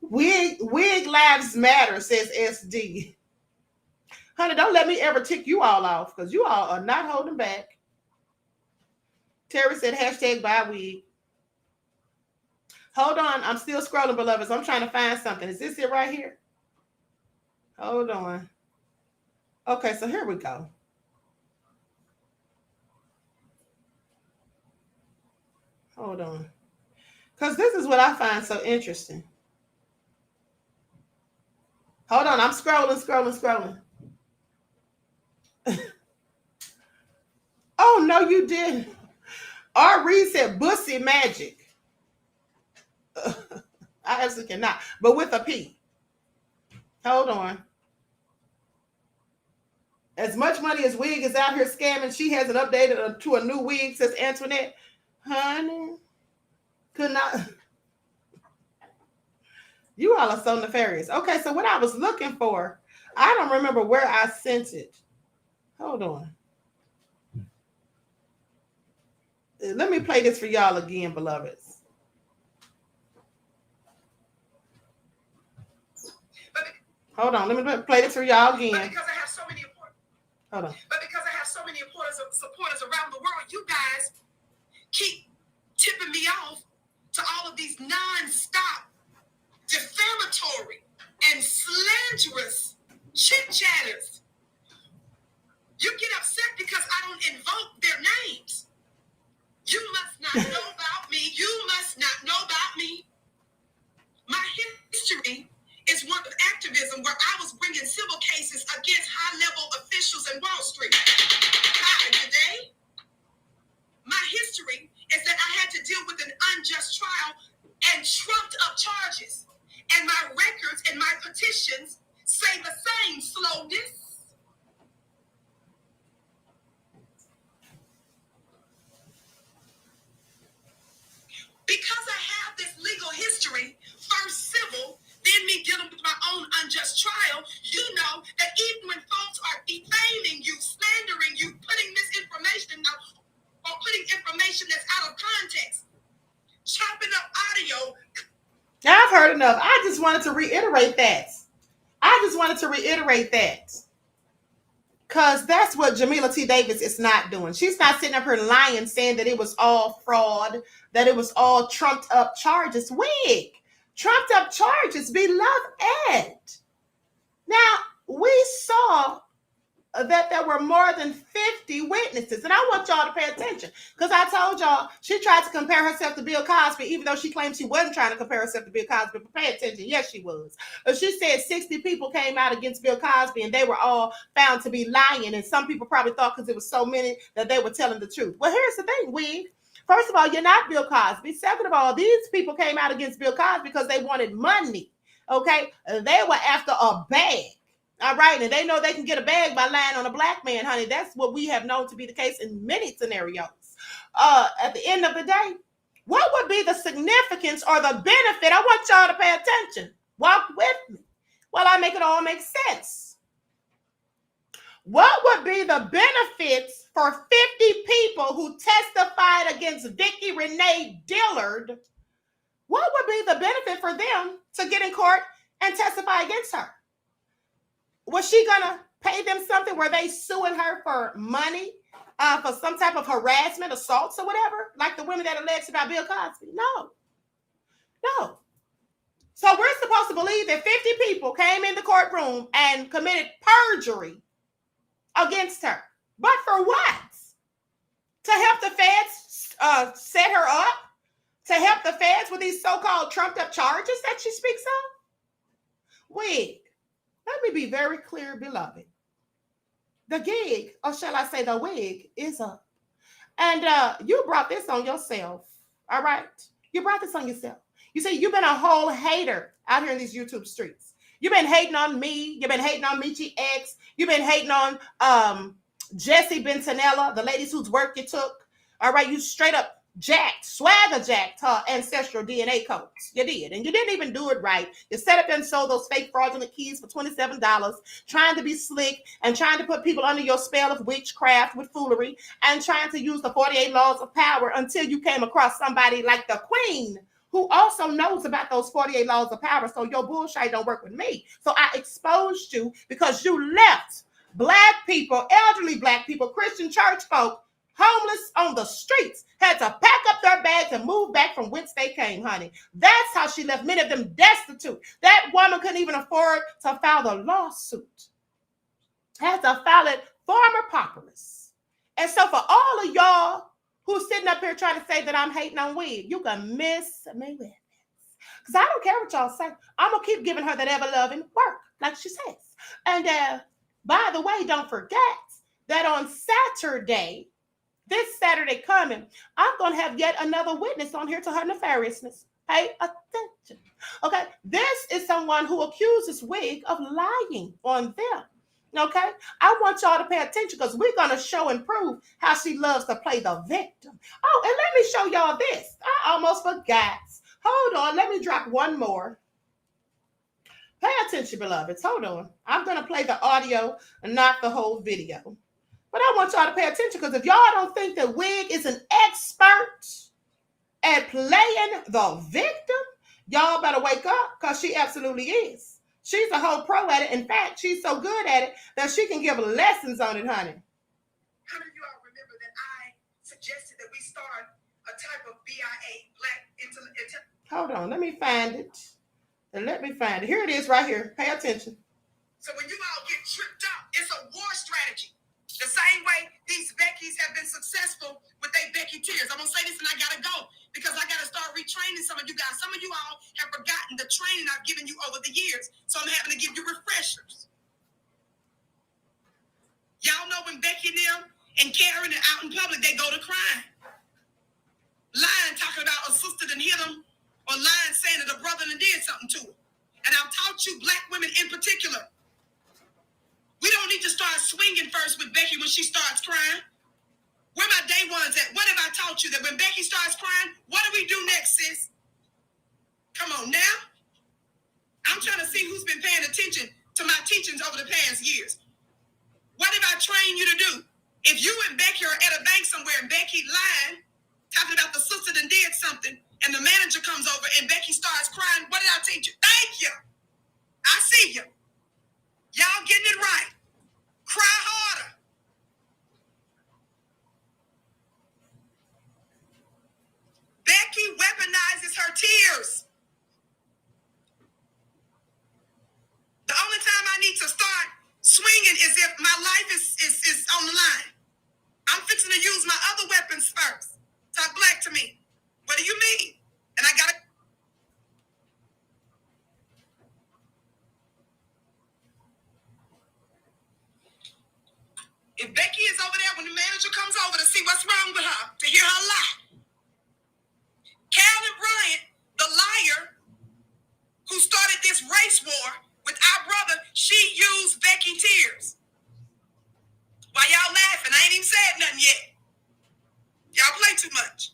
Wig lives matter, says SD. Honey, don't let me ever tick you all off because you all are not holding back. Terry said hashtag buy wig. Hold on. I'm still scrolling, beloveds. I'm trying to find something. Is this it right here? Hold on. Okay, so here we go. Hold on. Because this is what I find so interesting. Hold on. I'm scrolling. Oh, no, you didn't. R. Reed said bussy magic. I actually cannot, but with a P. Hold on. As much money as wig is out here scamming, she hasn't updated to a new wig, says Antoinette. Honey, could not. You all are so nefarious. Okay, so what I was looking for, I don't remember where I sent it. Hold on. Let me play this for y'all again, beloveds. Hold on, let me play this for y'all again. But because I have so many supporters around the world, you guys keep tipping me off to all of these non-stop defamatory and slanderous chit-chatters. You get upset because I don't invoke their names. You must not know about me. You must not know about me. My history is one of activism where I was bringing civil cases against high-level officials in Wall Street. Hi, today, my history is that I had to deal with an unjust trial and trumped up charges. And my records and my petitions say the same slowness. Because I have this legal history, first civil, then me dealing with my own unjust trial, you know that even when folks are defaming you, slandering you, putting misinformation out, or putting information that's out of context, chopping up audio. Now, I've heard enough. I just wanted to reiterate that. Because that's what Jamila T. Davis is not doing. She's not sitting up here lying, saying that it was all fraud, that it was all trumped up charges. Wig. Trumped up charges, beloved. Now, we saw that there were more than 50 witnesses. And I want y'all to pay attention because I told y'all she tried to compare herself to Bill Cosby, even though she claimed she wasn't trying to compare herself to Bill Cosby. But pay attention. Yes, she was. She said 60 people came out against Bill Cosby and they were all found to be lying. And some people probably thought because it was so many that they were telling the truth. Well, here's the thing, Wig. First of all, you're not Bill Cosby. Second of all, these people came out against Bill Cosby because they wanted money. Okay? They were after a bag. All right, and they know they can get a bag by lying on a black man, honey. That's what we have known to be the case in many scenarios. At the end of the day, what would be the significance or the benefit? I want y'all to pay attention. Walk with me while I make it all make sense. What would be the benefits for 50 people who testified against Vicki Dillard? What would be the benefit for them to get in court and testify against her? Was she gonna pay them something? Were they suing her for money, for some type of harassment, assaults, or whatever, like the women that alleged about Bill Cosby? No. So we're supposed to believe that 50 people came in the courtroom and committed perjury against her, but for what? To help the feds set her up? To help the feds with these so-called trumped-up charges that she speaks of? Wig. Let me be very clear, beloved. The gig, or shall I say the wig, is up. And you brought this on yourself, all right? You brought this on yourself. You see, you've been a whole hater out here in these YouTube streets. You've been hating on me. You've been hating on Michi X. You've been hating on Jesse Bentonella, the ladies whose work you took. All right, you straight up swagger jacked her ancestral DNA codes. You did. And you didn't even do it right. You set up and sold those fake fraudulent keys for $27, trying to be slick and trying to put people under your spell of witchcraft with foolery and trying to use the 48 laws of power until you came across somebody like the queen who also knows about those 48 laws of power. So your bullshit don't work with me. So I exposed you because you left Black people, elderly Black people, Christian church folk, homeless on the streets, had to pack up their bags and move back from whence they came, honey. That's how she left many of them destitute. That woman couldn't even afford to file the lawsuit. Had to file it former populace. And so for all of y'all who's sitting up here trying to say that I'm hating on wig, you can miss me with this. Because I don't care what y'all say. I'm going to keep giving her that ever-loving work, like she says. And by the way, don't forget that on Saturday, this Saturday coming, I'm going to have yet another witness on here to her nefariousness. Pay attention. Okay, this is someone who accuses Wig of lying on them. Okay, I want y'all to pay attention because we're going to show and prove how she loves to play the victim. Oh, and let me show y'all this. I almost forgot. Hold on, let me drop one more. Pay attention, beloveds. Hold on. I'm going to play the audio and not the whole video. But I want y'all to pay attention because if y'all don't think that Wig is an expert at playing the victim, y'all better wake up because she absolutely is. She's a whole pro at it. In fact, she's so good at it that she can give lessons on it, honey. How many of you all remember that I suggested that we start a type of BIA, Black Intelligence? Hold on, let me find it. Here it is right here. Pay attention. So when you all get tripped up, it's a war strategy. The same way these Beckys have been successful with their Becky tears. I'm going to say this and I got to go because I got to start retraining some of you guys. Some of you all have forgotten the training I've given you over the years. So I'm having to give you refreshers. Y'all know when Becky and them and Karen are out in public, they go to crying. Lying, talking about a sister done hit them, or lying saying that a brother done did something to her. And I've taught you Black women in particular. We don't need to start swinging first with Becky when she starts crying. Where my day ones at? What have I taught you? That when Becky starts crying, what do we do next, sis? Come on now. I'm trying to see who's been paying attention to my teachings over the past years. What have I trained you to do? If you and Becky are at a bank somewhere and Becky lying, talking about the sister that did something, and the manager comes over and Becky starts crying, what did I teach you? Thank you. I see you. Y'all getting it right. Cry harder. Becky weaponizes her tears. The only time I need to start swinging is if my life is on the line. I'm fixing to use my other weapons first. Talk Black to me. What do you mean? And I gotta. If Becky is over there when the manager comes over to see what's wrong with her, to hear her lie. Carolyn Bryant, the liar who started this race war with our brother, she used Becky tears. Why y'all laughing? I ain't even said nothing yet. Y'all play too much.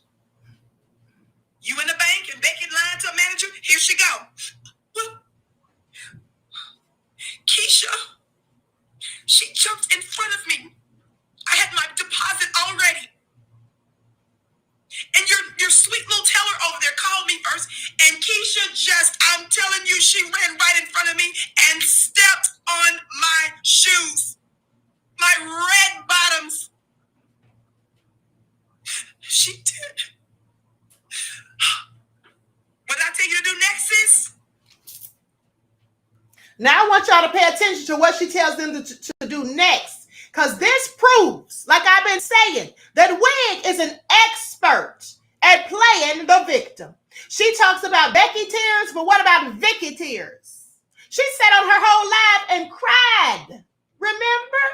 You in the bank and Becky lying to a manager? Here she go. Keisha, she jumped in front of me. I had my deposit already. And your sweet little teller over there called me first. And Keisha just, I'm telling you, she ran right in front of me and stepped on my shoes. My red bottoms. She did. What did I tell you to do next, sis? Now I want y'all to pay attention to what she tells them to do next. Because this proves, like I've been saying, that Wig is an expert at playing the victim. She talks about Becky tears, but what about Vicki tears? She sat on her whole life and cried. Remember?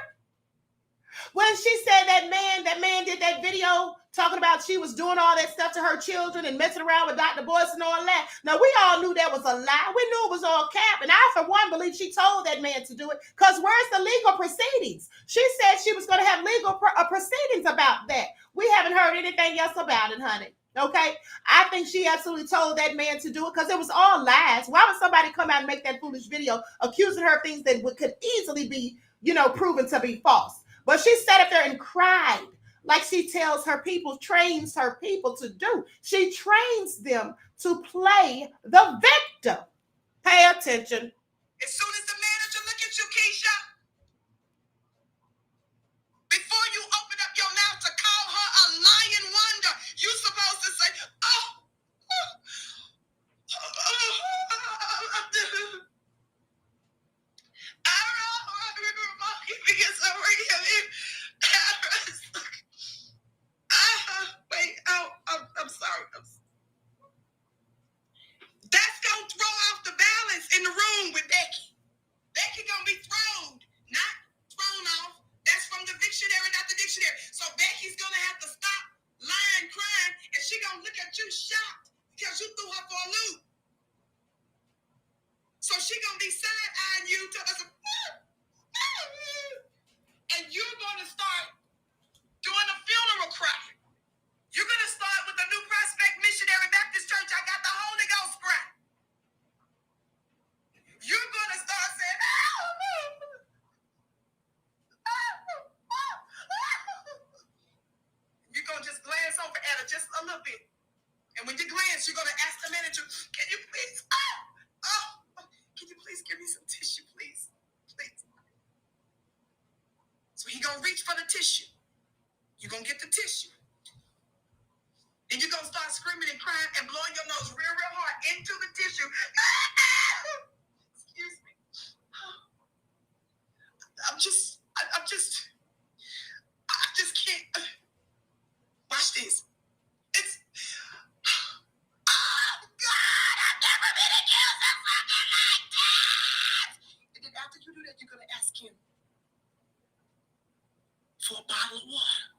When she said that man did that video talking about she was doing all that stuff to her children and messing around with Dr. Boyce and all that. Now, we all knew that was a lie. We knew it was all cap. And I, for one, believe she told that man to do it because where's the legal proceedings? She said she was going to have legal proceedings about that. We haven't heard anything else about it, honey. Okay? I think she absolutely told that man to do it because it was all lies. Why would somebody come out and make that foolish video accusing her of things that could easily be, proven to be false? But she sat up there and cried like she tells her people, trains her people to do. She trains them to play the victim. Pay attention. As soon as the manager look at you, Keisha, before you open up your mouth to call her a lying wonder, you supposed to say, I'm sorry. That's gonna throw off the balance in the room with Becky. Becky gonna be thrown, not thrown off. That's from the dictionary, not the dictionary. So Becky's gonna have to stop lying, crying, and she gonna look at you shocked because you threw her for a loop. So she gonna be side-eyeing you to us, and you're gonna start doing a funeral cry. You're gonna start with the New Prospect Missionary Baptist Church. I got the Holy Ghost cry. You're gonna start saying, you're gonna just glance over at her just a little bit. And when you glance, you're gonna ask the manager, can you please give me some tissue, please? Please. So he gonna reach for the tissue. You're gonna get the tissue. And you're going to start screaming and crying and blowing your nose real, real hard into the tissue. Excuse me. I just can't. Watch this. It's, oh, God, I've never been accused of something like that. And then after you do that, you're going to ask him for a bottle of water.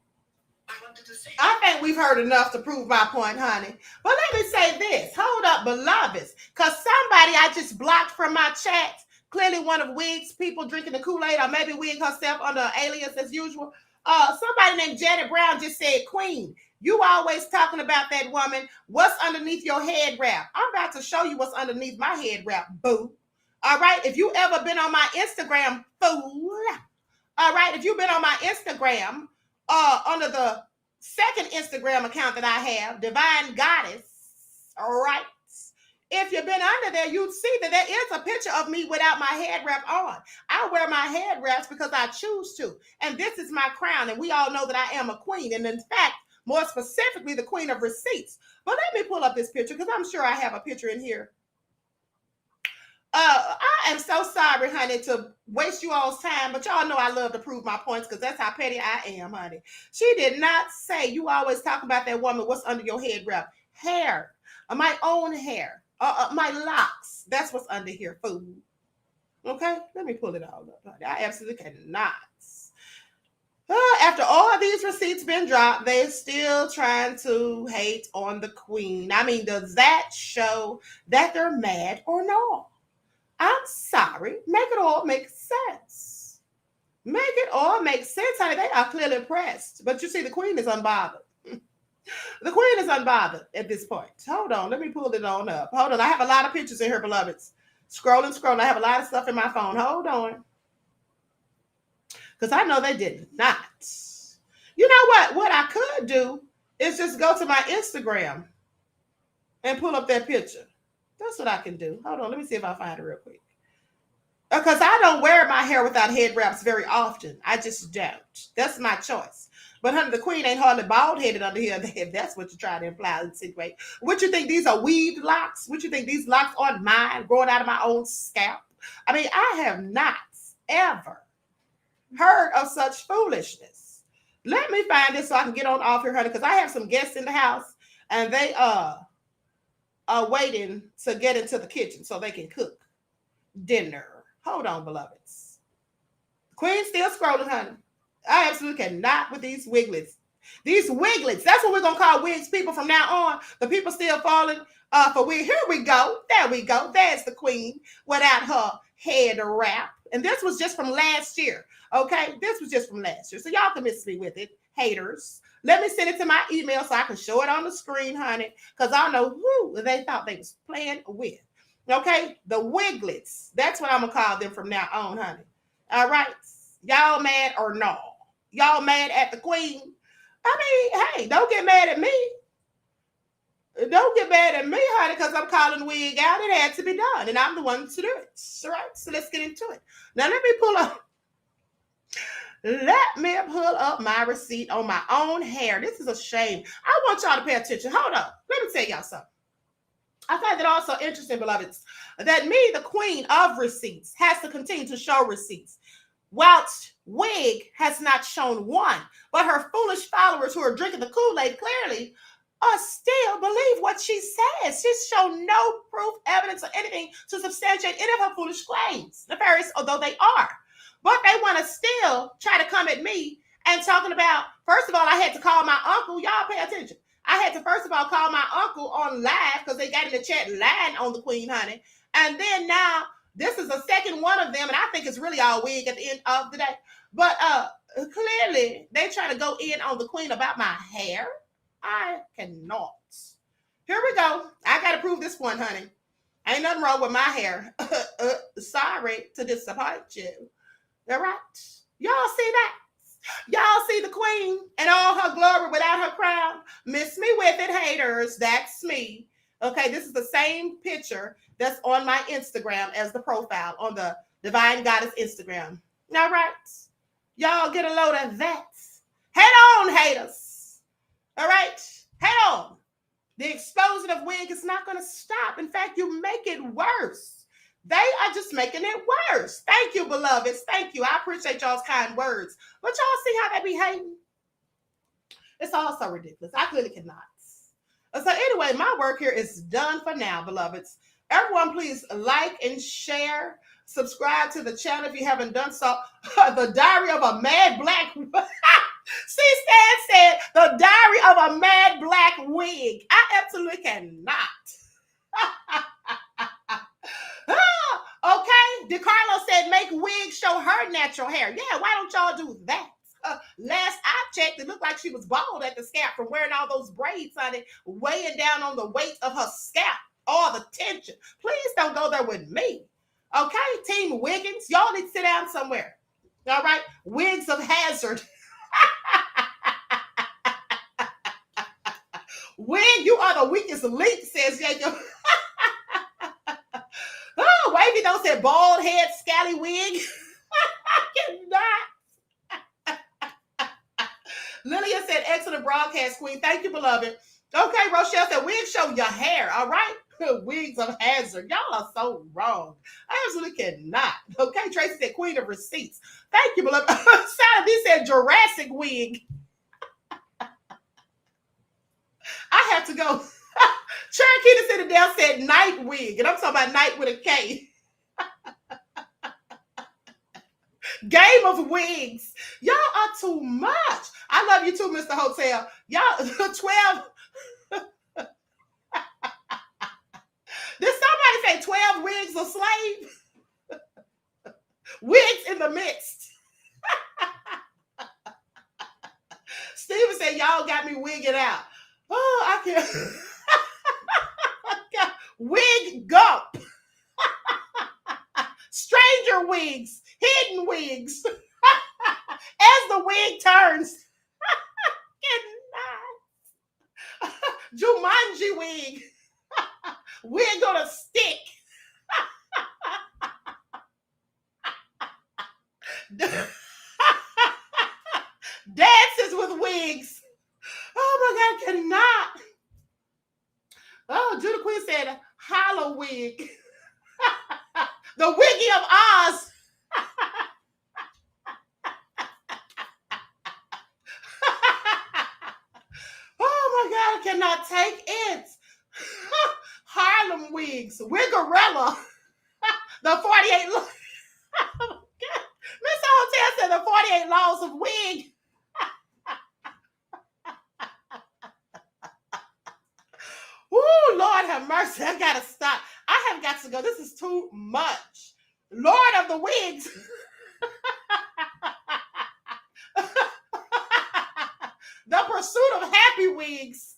I think we've heard enough to prove my point, honey. But let me say this. Hold up, beloveds. Because somebody I just blocked from my chat, clearly one of Wig's people drinking the Kool-Aid, or maybe Wig herself under an alias as usual. Somebody named Janet Brown just said, Queen, you always talking about that woman. What's underneath your head wrap? I'm about to show you what's underneath my head wrap, boo. All right? If you ever been on my Instagram, fool. All right? If you've been on my Instagram, under the second Instagram account that I have, Divine Goddess, all right? If you've been under there, you'd see that there is a picture of me without my head wrap on. I wear my head wraps because I choose to. And this is my crown. And we all know that I am a queen. And in fact, more specifically, the queen of receipts. But let me pull up this picture because I'm sure I have a picture in here. I am so sorry, honey, to waste you all's time, but y'all know I love to prove my points because that's how petty I am, honey. She did not say, you always talk about that woman, what's under your head wrap? Hair, my own hair, my locks. That's what's under here, fool. Okay, let me pull it all up, honey. I absolutely cannot. After all these receipts been dropped, they're still trying to hate on the queen. I mean, does that show that they're mad or not? I'm sorry. Make it all make sense. Make it all make sense, honey. They are clearly impressed. But you see, the queen is unbothered. The queen is unbothered at this point. Hold on. Let me pull it on up. Hold on. I have a lot of pictures in here, beloveds. Scrolling. I have a lot of stuff in my phone. Hold on. Because I know they did not. You know what? What I could do is just go to my Instagram and pull up that picture. That's what I can do. Hold on. Let me see if I find it real quick. Because I don't wear my hair without head wraps very often. I just don't. That's my choice. But honey, the queen ain't hardly bald-headed under here, if that's what you're trying to imply and insinuate. What you think these are weaved locks? What you think these locks aren't mine, growing out of my own scalp? I mean, I have not ever heard of such foolishness. Let me find this so I can get on off here, honey, because I have some guests in the house, and they are waiting to get into the kitchen so they can cook dinner. Hold on, beloveds. Queen still scrolling, honey. I absolutely cannot with these wiglets. These wiglets. That's what we're going to call wigs people from now on. The people still falling for wig. Here we go. There we go. There's the queen without her head wrap. And this was just from last year. Okay? This was just from last year. So y'all can miss me with it, haters. Let me send it to my email so I can show it on the screen, honey, because I know who they thought they was playing with. Okay? The wiglets. That's what I'm going to call them from now on, honey. All right? Y'all mad or no? Y'all mad at the queen? I mean, hey, don't get mad at me. Don't get mad at me, honey, because I'm calling the wig out. It had to be done, and I'm the one to do it. All right? So let's get into it. Now, let me pull up my receipt on my own hair. This is a shame. I want y'all to pay attention. Hold up. Let me tell y'all something. I find it also interesting, beloveds, that me, the queen of receipts, has to continue to show receipts. Whilst Wig has not shown one, but her foolish followers who are drinking the Kool-Aid clearly still believe what she says. She's shown no proof, evidence, or anything to substantiate any of her foolish claims, nefarious although they are. But they want to still try to come at me and talking about, first of all, I had to call my uncle. Y'all pay attention. I had to, first of all, call my uncle on live because they got in the chat line on the queen, honey. And then now, this is the second one of them, and I think it's really all wig at the end of the day. But clearly, they try to go in on the queen about my hair. I cannot. Here we go. I got to prove this one, honey. Ain't nothing wrong with my hair. Sorry to disappoint you. All right? Y'all see that? Y'all see the queen and all her glory without her crown? Miss me with it, haters. That's me. Okay, this is the same picture that's on my Instagram as the profile on the Divine Goddess Instagram. All right? Y'all get a load of that. Head on, haters. All right? Head on. The exposing of wig is not going to stop. In fact, you make it worse. They are just making it worse. Thank you, beloveds. Thank you. I appreciate y'all's kind words. But y'all see how they be hating? It's all so ridiculous. I clearly cannot. So anyway, my work here is done for now, beloveds. Everyone, please like and share. Subscribe to the channel if you haven't done so. The Diary of a Mad Black... C-Stan said, the Diary of a Mad Black Wig. I absolutely cannot. Okay, DeCarlo said, make wig show her natural hair. Yeah, why don't y'all do that? Last I checked, it looked like she was bald at the scalp from wearing all those braids on it, weighing down on the weight of her scalp, all the tension. Please don't go there with me. Okay, Team Wiggins, y'all need to sit down somewhere. All right, wigs of hazard. Wig, you are the weakest link, says Jacob. Oh, Wavy don't say bald head, scally wig. I cannot. Lillian said, excellent broadcast, queen. Thank you, beloved. Okay, Rochelle said, wig show your hair, all right? Wigs of hazard. Y'all are so wrong. I absolutely cannot. Okay, Tracy said, queen of receipts. Thank you, beloved. Sally B said, Jurassic wig. I have to go. Cherokee sitting down said night wig, and I'm talking about night with a K. Game of wigs. Y'all are too much. I love you too, Mr. Hotel. Y'all, 12. Did somebody say 12 wigs a slave? Wigs in the midst. Steven said, y'all got me wigging out. Oh, I can't. Wig gump. Stranger wigs. Hidden wigs. As the wig turns. Jumanji wig. Wig on a stick. Dances with wigs. Oh my God, cannot. Oh, Judah Queen said, hollow wig. The Wiggy of Oz. Oh my God, I cannot take it. Harlem wigs. Wigorella. The 48. Mr. Hotel said the 48 laws of wig. Woo, Lord have mercy. I gotta stop. I have got to go. This is too much. Lord of the wigs. The pursuit of happy wigs.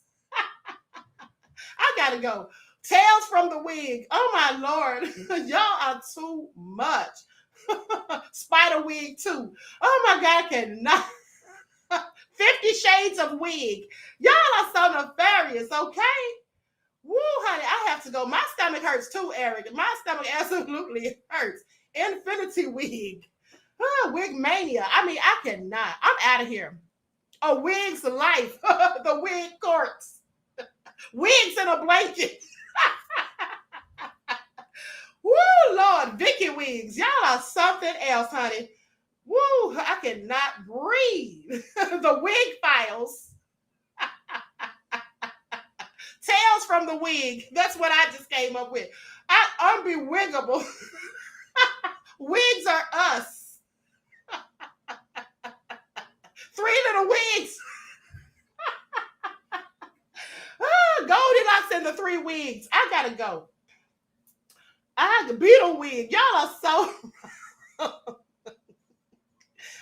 I gotta go. Tales from the wig. Oh my Lord. Y'all are too much. Spider wig too. Oh my God, I cannot. 50 Shades of Wig. Y'all are so nefarious, okay? Woo, honey, I have to go. My stomach hurts too, Eric. My stomach absolutely hurts. Infinity wig. Oh, wig mania. I mean, I cannot. I'm out of here. A wig's life. The wig courts. Wigs in a blanket. Woo, Lord. Vicky wigs. Y'all are something else, honey. Woo, I cannot breathe. The wig files. Tales from the wig. That's what I just came up with. Unbewiggable. Wigs are us. 3 little wigs. Goldilocks and the 3 wigs. I gotta go. Beetle wig. Y'all are so...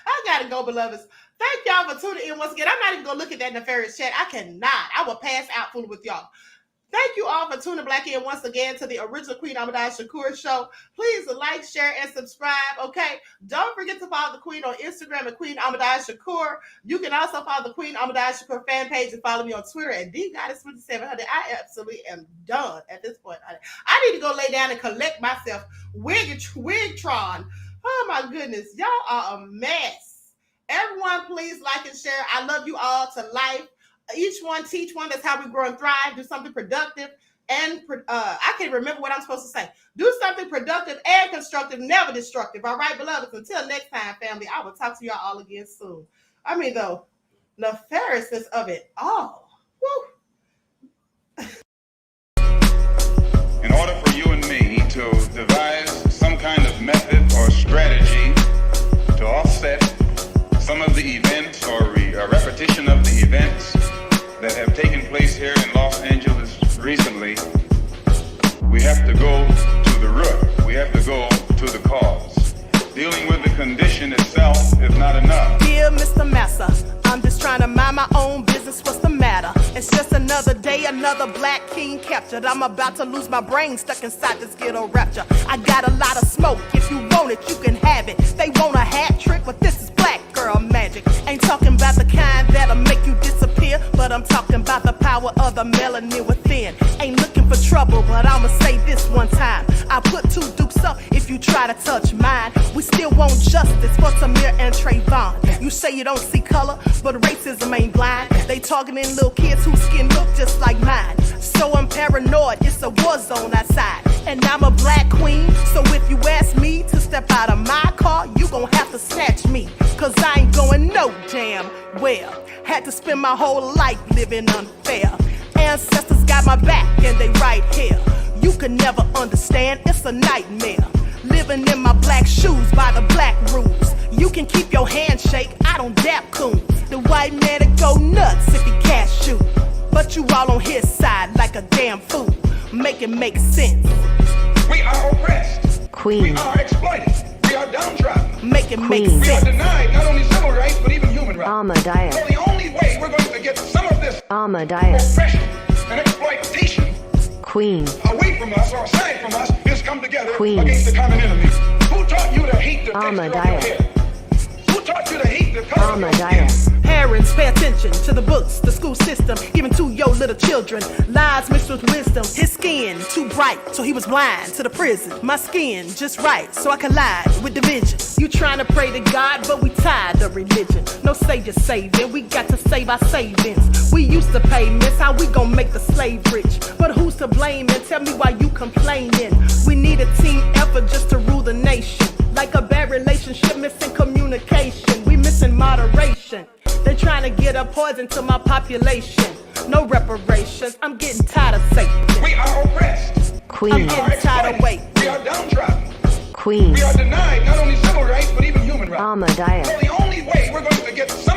I gotta go, beloveds. Thank y'all for tuning in once again. I'm not even gonna look at that nefarious chat. I cannot. I will pass out fooling with y'all. Thank you all for tuning back in once again to the original Queen Ahmadiyyah Shakur show. Please like, share, and subscribe, okay? Don't forget to follow the Queen on Instagram at Queen Ahmadiyyah Shakur. You can also follow the Queen Ahmadiyyah Shakur fan page and follow me on Twitter at DGoddess2700. I absolutely am done at this point. I need to go lay down and collect myself. Wigtron. Oh my goodness. Y'all are a mess. Everyone, please like and share. I love you all to life. Each one teach one. That's how we grow and thrive. Do something productive and I can't remember what I'm supposed to say. Do something productive and constructive, never destructive. All right, beloveds. Until next time, family, I will talk to y'all all again soon. I mean, the nefariousness of it all. Woo. In order for you and me to devise some kind of method or strategy to offset some of the events or a repetition of the events that have taken place here in Los Angeles recently, we have to go to the root. We have to go to the cause. Dealing with the condition itself is not enough. Dear Mr. Massa, I'm just trying to mind my own business. What's the matter? It's just another day, another black king captured. I'm about to lose my brain, stuck inside this ghetto rapture. I got a lot of smoke. If you want it, you can have it. They want a hat trick, but this is black girl magic. Ain't talking about the kind that'll make you disappear, but I'm talking about the power of the melanin within. Ain't looking for trouble, but I'ma say this one time. I put 2 dukes up if you try to touch mine. We still want justice for Samir and Trayvon. You say you don't see color, but racism ain't blind. They targeting little kids whose skin look just like mine. So I'm paranoid, it's a war zone outside. And I'm a black queen, so if you ask me to step out of my car, you gon' have to snatch me. Cause I ain't going no damn well. Had to spend my whole life living unfair. Ancestors got my back and they right here. You can never understand, it's a nightmare. Living in my black shoes by the black rules. You can keep your handshake, I don't dap coon. The white man to go nuts if he cash you. But you all on his side like a damn fool. Make it make sense. We are oppressed. Queen. We are exploited. We are downtrodden. Make it make Queen. We are sense. denied not only civil rights, but even human rights. Ahmadiyyah. So the only way we're going to get some of this Ahmadiyyah. oppression and exploitation Queen. away from us or aside from us is come together Queen. against the common enemy. Who taught you to hate the texture of your Ahmadiyyah. hair? Who taught you to hate the color of your skin? Ahmadiyyah. Parents, pay attention to the books, the school system, even to your little children. Lies mixed with wisdom. His skin too bright, so he was blind to the prison. My skin just right, so I collide with division. You trying to pray to God, but we tired of religion. No savior saving, we got to save our savings. We used to pay miss, how we gon' make the slave rich? But who's to blame, and tell me why you complaining? We need a team effort just to rule the nation. Like a bad relationship, missing communication. We missing moderation. They trying to get a poison to my population. No reparations. I'm getting tired of Satan. We are oppressed. Queen. I'm getting tired of waiting. We are downtrodden. Queen. We are denied not only civil rights, but even human rights. Ahmadiyyah. So the only way to get some